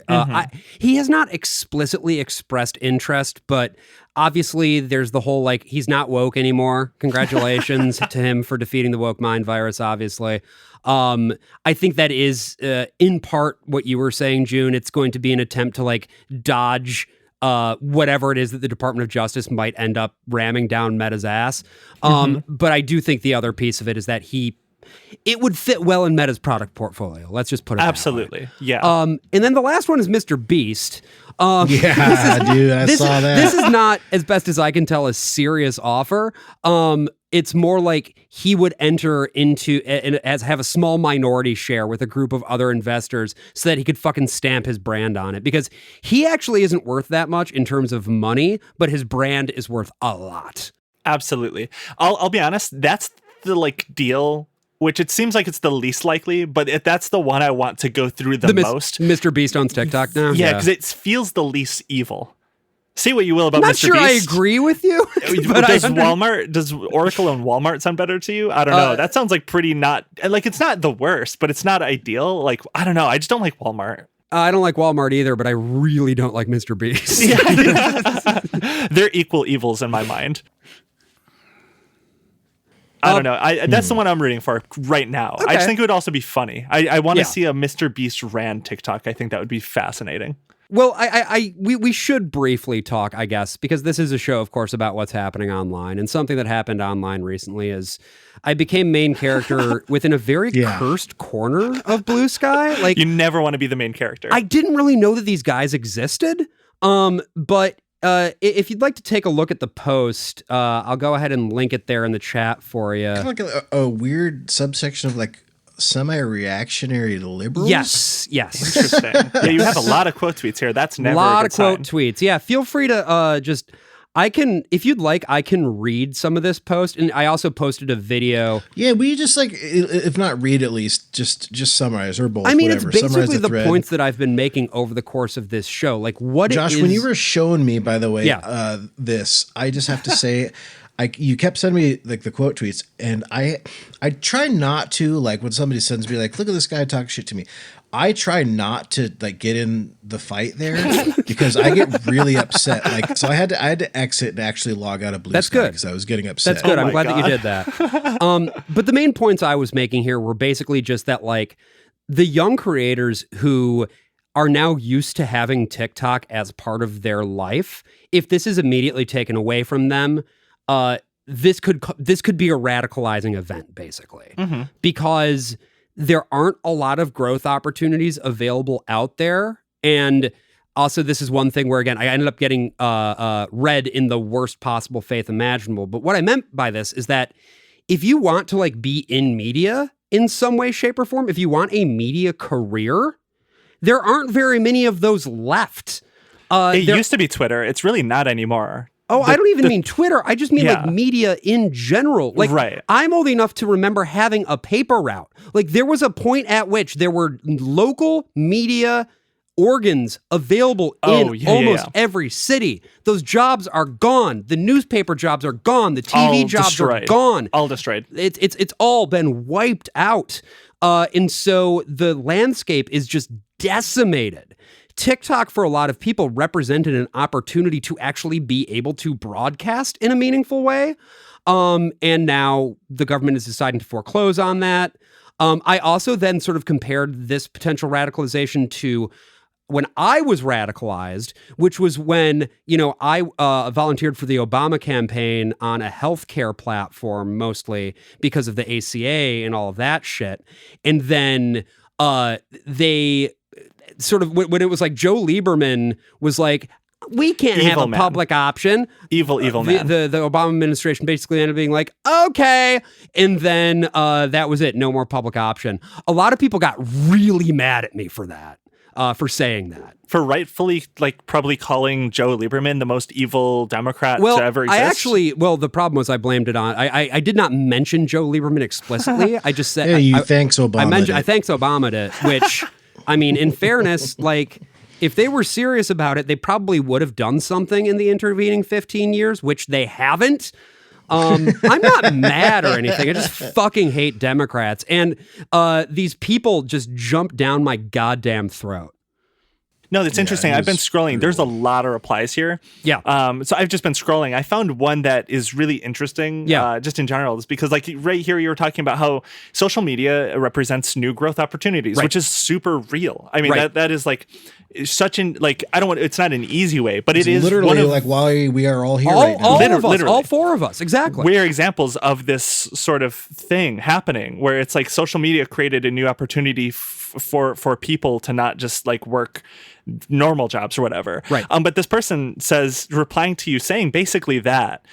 He has not explicitly expressed interest, but obviously there's the whole he's not woke anymore. Congratulations to him for defeating the woke mind virus, obviously. I think that is in part what you were saying, June. It's going to be an attempt to dodge whatever it is that the Department of Justice might end up ramming down Meta's ass. But I do think the other piece of it is that it would fit well in Meta's product portfolio. Let's just put it Absolutely. that way. Yeah. And then the last one is Mr. Beast. Yeah, dude, I saw that. This is not, as best as I can tell, a serious offer. It's more like he would enter into and have a small minority share with a group of other investors so that he could fucking stamp his brand on it, because he actually isn't worth that much in terms of money, but his brand is worth a lot. Absolutely. I'll be honest. That's the deal, which it seems like it's the least likely, but that's the one I want to go through the most. Mr. Beast owns TikTok now. Yeah, because it feels the least evil. Say what you will about Not Mr. sure Beast. I agree with you. But does Oracle and Walmart sound better to you? I don't know. That sounds pretty not it's not the worst, but it's not ideal. I don't know. I just don't like Walmart. I don't like Walmart either, but I really don't like Mr. Beast. They're equal evils in my mind. I don't know. That's the one I'm rooting for right now. I Okay. just think it would also be funny. I want to Yeah. see a Mr. Beast ran TikTok. I think that would be fascinating. Well, we should briefly talk, I guess, because this is a show, of course, about what's happening online. And something that happened online recently is I became main character within a very cursed corner of Blue Sky. Like, You never want to be the main character. I didn't really know that these guys existed. But if you'd like to take a look at the post, I'll go ahead and link it there in the chat for you. Kind of like a weird subsection of like semi-reactionary liberals. Yes. Interesting. Yeah, you have a lot of quote tweets here. That's never A lot a of good quote sign. tweets. Yeah, feel free to if you'd like, I can read some of this post. And I also posted a video. Yeah, we just like, if not read, at least just summarize or both. I mean, whatever. it's Summarize basically the thread. points that I've been making over the course of this show. Like what Josh, it is. when you were showing me, by the way, Yeah. this, I just have to say, you kept sending me like the quote tweets, and I try not to, like, when somebody sends me like, look at this guy talk shit to me, I try not to like get in the fight there because I get really upset. Like, so I had to exit and actually log out of Blue That's Sky good. because I was getting upset. That's good. Oh I'm my glad that you God. did that. But the main points I was making here were basically just that, like, the young creators who are now used to having TikTok as part of their life, if this is immediately taken away from them, this could be a radicalizing event, basically, because there aren't a lot of growth opportunities available out there. And also, this is one thing where, again, I ended up getting read in the worst possible faith imaginable. But what I meant by this is that if you want to like be in media in some way, shape, or form, if you want a media career, there aren't very many of those left. It used to be Twitter. It's really not anymore. Oh, I don't even mean Twitter. I just mean like media in general. Like, Right. I'm old enough to remember having a paper route. Like, there was a point at which there were local media organs available in almost every city. Those jobs are gone. The newspaper jobs are gone. The TV jobs are gone. All destroyed. It's all been wiped out. And so the landscape is just decimated. TikTok, for a lot of people, represented an opportunity to actually be able to broadcast in a meaningful way. And now the government is deciding to foreclose on that. I also then sort of compared this potential radicalization to when I was radicalized, which was when, I volunteered for the Obama campaign on a healthcare platform, mostly because of the ACA and all of that shit. And then they sort of, when it was like Joe Lieberman was like, we can't have a public option. Evil man. The Obama administration basically ended up being like, okay. And then that was it. No more public option. A lot of people got really mad at me for that, for saying that. For rightfully, like, probably calling Joe Lieberman the most evil Democrat to ever exist. The problem was I blamed it on, I did not mention Joe Lieberman explicitly. I just said, thanks Obama. I thanks Obama did, which, I mean, in fairness, like, if they were serious about it, they probably would have done something in the intervening 15 years, which they haven't. I'm not mad or anything. I just fucking hate Democrats. And these people just jump down my goddamn throat. No, that's interesting. I've been scrolling. There's a lot of replies here. Yeah. So I've just been scrolling. I found one that is really interesting. Just in general, is because like right here you were talking about how social media represents new growth opportunities, which is super real. I mean that is like such an like I don't want. It's not an easy way, but it's literally one of, like why we are all here right now. All of us, literally. all four of us, exactly. We're examples of this sort of thing happening, where it's like social media created a new opportunity for people to not just like work normal jobs or whatever. Right. But this person says, replying to you, saying basically that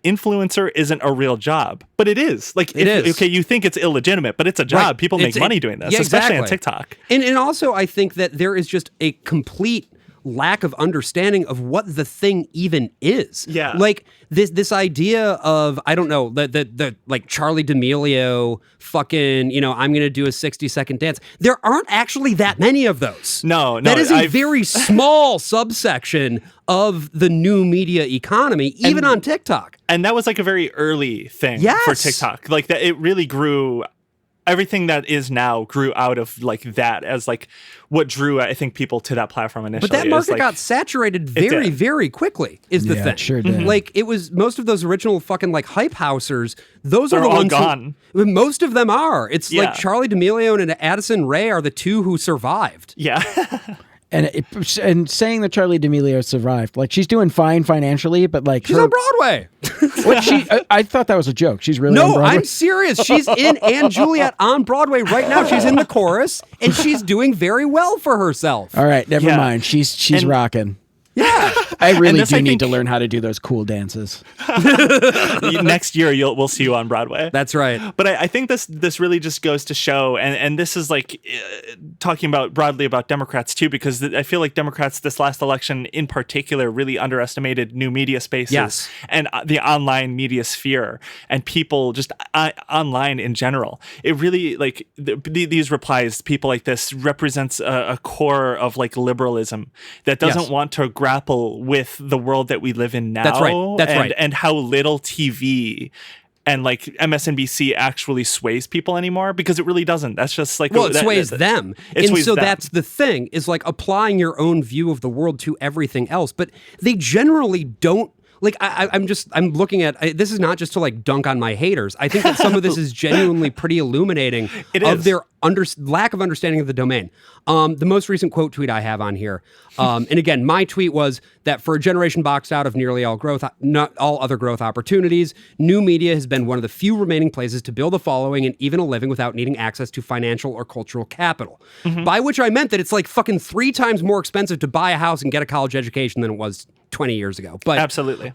influencer isn't a real job, but it is. Like it is. Okay, you think it's illegitimate, but it's a job. Right. People make money doing this, especially on TikTok. And also, I think that there is just a complete lack of understanding of what the thing even is. Yeah. Like this idea of, I don't know, the like Charlie D'Amelio fucking, I'm going to do a 60-second dance. There aren't actually that many of those. No. That is a very small subsection of the new media economy, even on TikTok. And that was like a very early thing for TikTok. Like that, it really grew. everything that is now grew out of like that as like what drew, I think, people to that platform initially. But that market like, got saturated very, very quickly, is the thing. It sure did. Like, it was most of those original fucking like hype housers, those are They're the all ones gone. Most of them are. It's Yeah. like Charlie D'Amelio and Addison Rae are the two who survived. Yeah. And saying that Charlie D'Amelio survived, like she's doing fine financially, but like She's on Broadway. I thought that was a joke. She's really on No, Broadway? I'm serious. She's in Anne Juliet on Broadway right now. She's in the chorus, and she's doing very well for herself. All right, never Yeah. mind. She's And- rocking. Yeah. I really this, do I need think- to learn how to do those cool dances. Next year, we'll see you on Broadway. That's right. But I think this really just goes to show, and this is like talking about broadly about Democrats too, because I feel like Democrats this last election in particular really underestimated new media spaces Yes. and the online media sphere and people just online in general. It really like these replies, people like this represents a core of like liberalism that doesn't Yes. want to grapple with the world that we live in now. That's right. That's right. And how little TV and like MSNBC actually sways people anymore, because it really doesn't. That's just like, Well, it sways them. It And sways so them. that's the thing, is like applying your own view of the world to everything else. But they generally don't. Like, I'm looking at, this is not just to like dunk on my haters. I think that some of this is genuinely pretty illuminating of is. their lack of understanding of the domain. The most recent quote tweet I have on here, and again, my tweet was that for a generation boxed out of nearly all growth, not all other growth opportunities, new media has been one of the few remaining places to build a following and even a living without needing access to financial or cultural capital. By which I meant that it's like fucking 3 times more expensive to buy a house and get a college education than it was 20 years ago. But absolutely.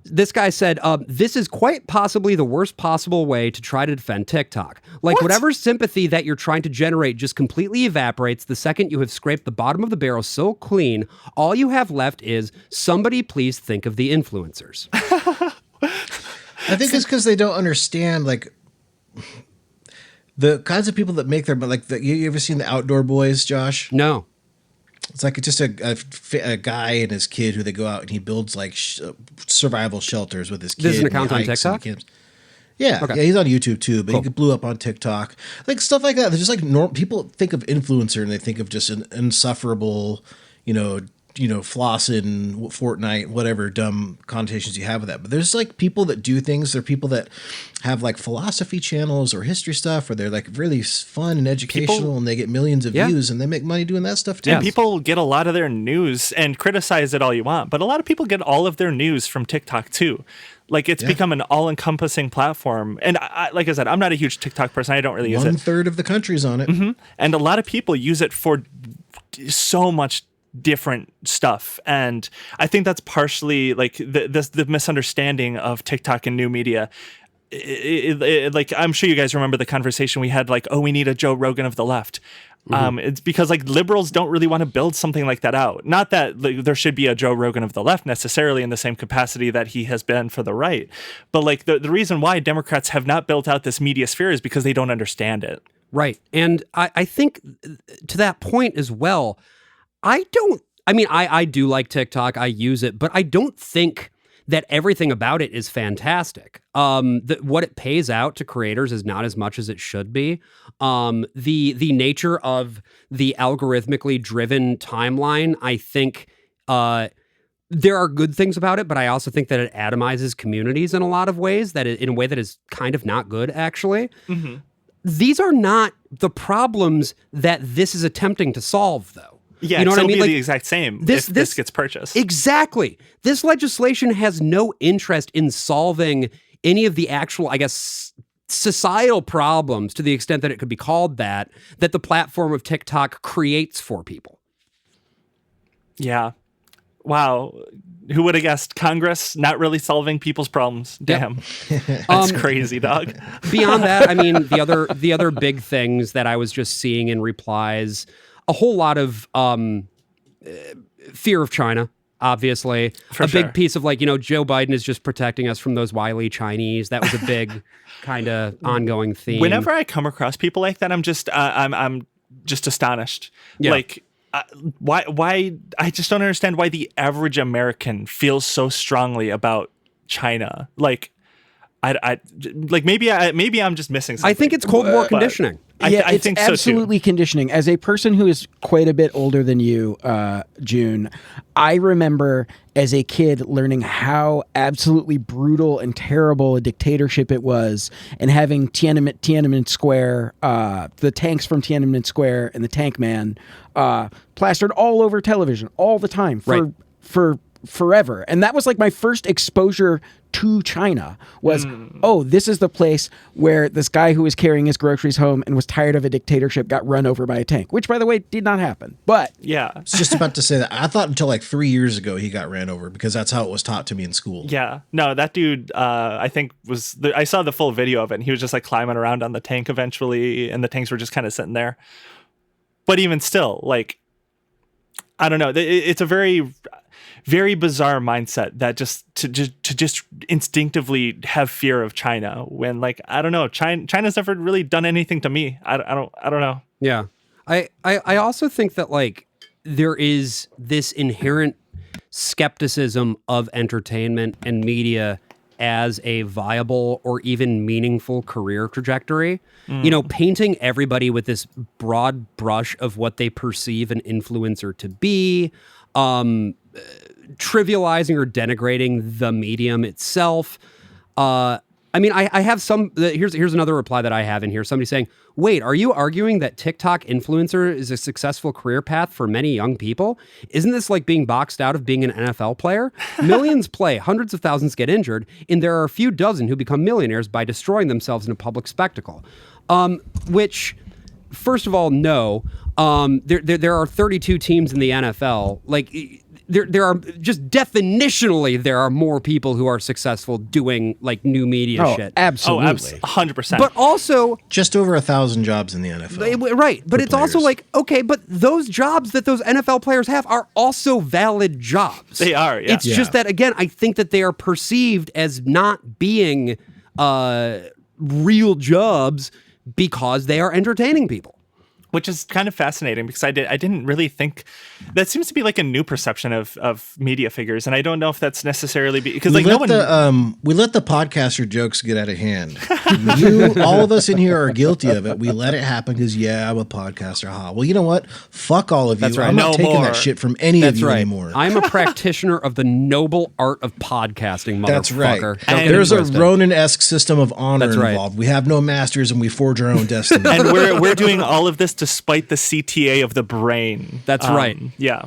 this guy said, this is quite possibly the worst possible way to try to defend TikTok. Like, whatever sympathy that you're trying to generate just completely evaporates the second you have scraped the bottom of the barrel so clean, all you have left is, somebody please think of the influencers. I think it's because they don't understand like the kinds of people that make their like. You ever seen the Outdoor Boys, Josh? No. It's like just a guy and his kid who they go out and he builds like survival shelters with his kid. This is an and he account on hikes and he TikTok? camps. Yeah, Okay. yeah, he's on YouTube too, but Cool. he blew up on TikTok, like stuff like that. There's just like people think of influencer and they think of just an insufferable, Flossed and Fortnite, whatever dumb connotations you have with that. But there's like people that do things. There are people that have like philosophy channels or history stuff, or they're like really fun and educational, and they get millions of views, and they make money doing that stuff too. And people get a lot of their news, and criticize it all you want, but a lot of people get all of their news from TikTok too. Like, it's become an all-encompassing platform. And I, like I said, I'm not a huge TikTok person. I don't really use it. 1/3 of the country's on it. And a lot of people use it for so much different stuff. And I think that's partially like the misunderstanding of TikTok and new media. Like, I'm sure you guys remember the conversation we had, like, oh, we need a Joe Rogan of the left. It's because like liberals don't really want to build something like that out. Not that like, there should be a Joe Rogan of the left necessarily in the same capacity that he has been for the right. But like the reason why Democrats have not built out this media sphere is because they don't understand it. Right. And I think to that point as well, I do like TikTok. I use it, but I don't think that everything about it is fantastic. What it pays out to creators is not as much as it should be. The nature of the algorithmically driven timeline, I think, there are good things about it, but I also think that it atomizes communities in a lot of ways, in a way that is kind of not good, actually. These are not the problems that this is attempting to solve, though. Yeah, you know what I mean? Be Like, the exact same if this gets purchased. Exactly. This legislation has no interest in solving any of the actual, I guess, societal problems, to the extent that it could be called that the platform of TikTok creates for people. Yeah. Wow. Who would have guessed Congress not really solving people's problems? Damn. That's crazy, dog. Beyond that, I mean, the other big things that I was just seeing in replies, a whole lot of fear of China, obviously. For big piece of like, Joe Biden is just protecting us from those wily Chinese. That was a big kind of ongoing theme. Whenever I come across people like that, I'm just astonished. Yeah. Like, why? I just don't understand why the average American feels so strongly about China. Like, I like maybe I'm just missing something. I think it's Cold War conditioning. I it's think so too. absolutely conditioning. As a person who is quite a bit older than you, June, I remember as a kid learning how absolutely brutal and terrible a dictatorship it was, and having Tiananmen Square, the tanks from Tiananmen Square and the Tank Man plastered all over television all the time for forever. And that was like my first exposure to China was, oh, this is the place where this guy who was carrying his groceries home and was tired of a dictatorship got run over by a tank, which by the way did not happen. But yeah, I was just about to say that. I thought until like 3 years ago he got ran over because that's how it was taught to me in school. Yeah, no, that dude, I think I saw the full video of it, and he was just like climbing around on the tank eventually, and the tanks were just kind of sitting there. But even still, like, I don't know, it's a very, very bizarre mindset that just instinctively have fear of China when, like, I don't know, China's never really done anything to me. I don't know. Yeah. I also think that, like, there is this inherent skepticism of entertainment and media as a viable or even meaningful career trajectory. You know, painting everybody with this broad brush of what they perceive an influencer to be, trivializing or denigrating the medium itself. I mean, I have some, here's another reply that I have in here. Somebody saying, wait, are you arguing that TikTok influencer is a successful career path for many young people? Isn't this like being boxed out of being an NFL player? Millions play, hundreds of thousands get injured, and there are a few dozen who become millionaires by destroying themselves in a public spectacle. Which, first of all, no. There are 32 teams in the NFL. Like, there are just definitionally there are more people who are successful doing like new media shit. Absolutely. 100%. But also Just over 1,000 jobs in the NFL. right. But it's also players. like, okay, but those jobs that those NFL players have are also valid jobs. They are, yeah. It's just that, again, I think that they are perceived as not being real jobs because they are entertaining people. Which is kind of fascinating because I didn't really think that seems to be like a new perception of media figures, and I don't know if that's necessarily because like we let the podcaster jokes get out of hand. All of us in here are guilty of it. We let it happen because I'm a podcaster. Well, you know what? Fuck all of you. That's right. I'm not taking more. that shit from any of you anymore. I'm a practitioner of the noble art of podcasting, motherfucker. That's right. Don't get There's a twisted. Ronin-esque system of honor That's right. involved. We have no masters and we forge our own destiny. and we're doing all of this despite the CTA of the brain. That's right. Yeah.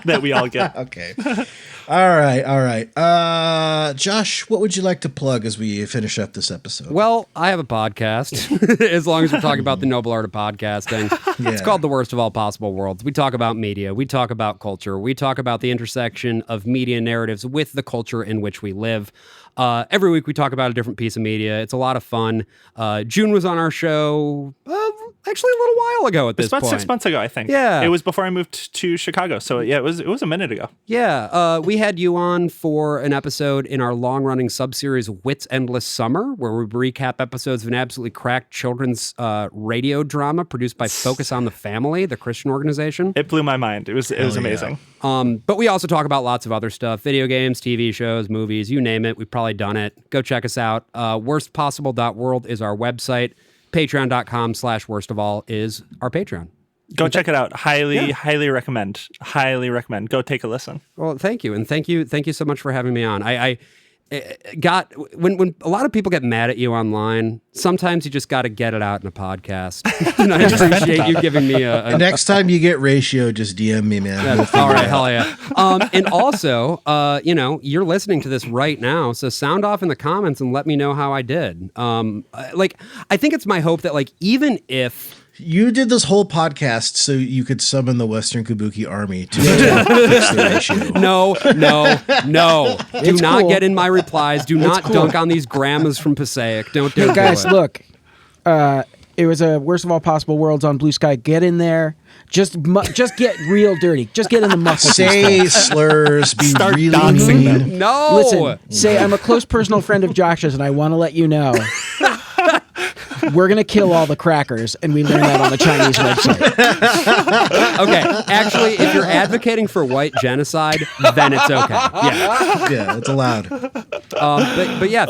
That we all get. Okay. All right. Josh, what would you like to plug as we finish up this episode? Well, I have a podcast, as long as we're talking about the noble art of podcasting. It's called The Worst of All Possible Worlds. We talk about media. We talk about culture. We talk about the intersection of media narratives with the culture in which we live. Every week we talk about a different piece of media. It's a lot of fun. June was on our show actually a little while ago at this It's about point. 6 months ago, I think. Yeah. It was before I moved to Chicago. So yeah, it was a minute ago. Yeah, we had you on for an episode in our long-running sub-series Wits Endless Summer, where we recap episodes of an absolutely cracked children's radio drama produced by Focus on the Family, the Christian organization. It blew my mind. It was amazing. But we also talk about lots of other stuff, video games, TV shows, movies, you name it. We've probably done it. Go check us out. Worstpossible.world is our website. Patreon.com/worstofall is our Patreon. Go check it out. Highly recommend. Highly recommend. Go take a listen. Well, thank you. And thank you so much for having me on. I got, when a lot of people get mad at you online, sometimes you just got to get it out in a podcast. And I appreciate you giving me a Next time you get ratio, just DM me, man. We'll all right, figure it out. hell yeah. And also, you're listening to this right now, so sound off in the comments and let me know how I did. I think it's my hope that, like, even if You did this whole podcast so you could summon the Western Kabuki army to fix the ratio. No. Do It's not cool. get in my replies. Do not dunk on these grandmas from Passaic. Don't do Hey it. guys, look. It was a Worst of All Possible Worlds on Blue Sky. Get in there. Just get real dirty. Just get in the muscles. Say slurs. Be Start really doxing mean. them. No. Listen, say I'm a close personal friend of Josh's, and I want to let you know we're going to kill all the crackers, and we learn that on the Chinese website. Okay, actually, if you're advocating for white genocide, then it's okay. Yeah, Yeah, it's allowed. but yeah,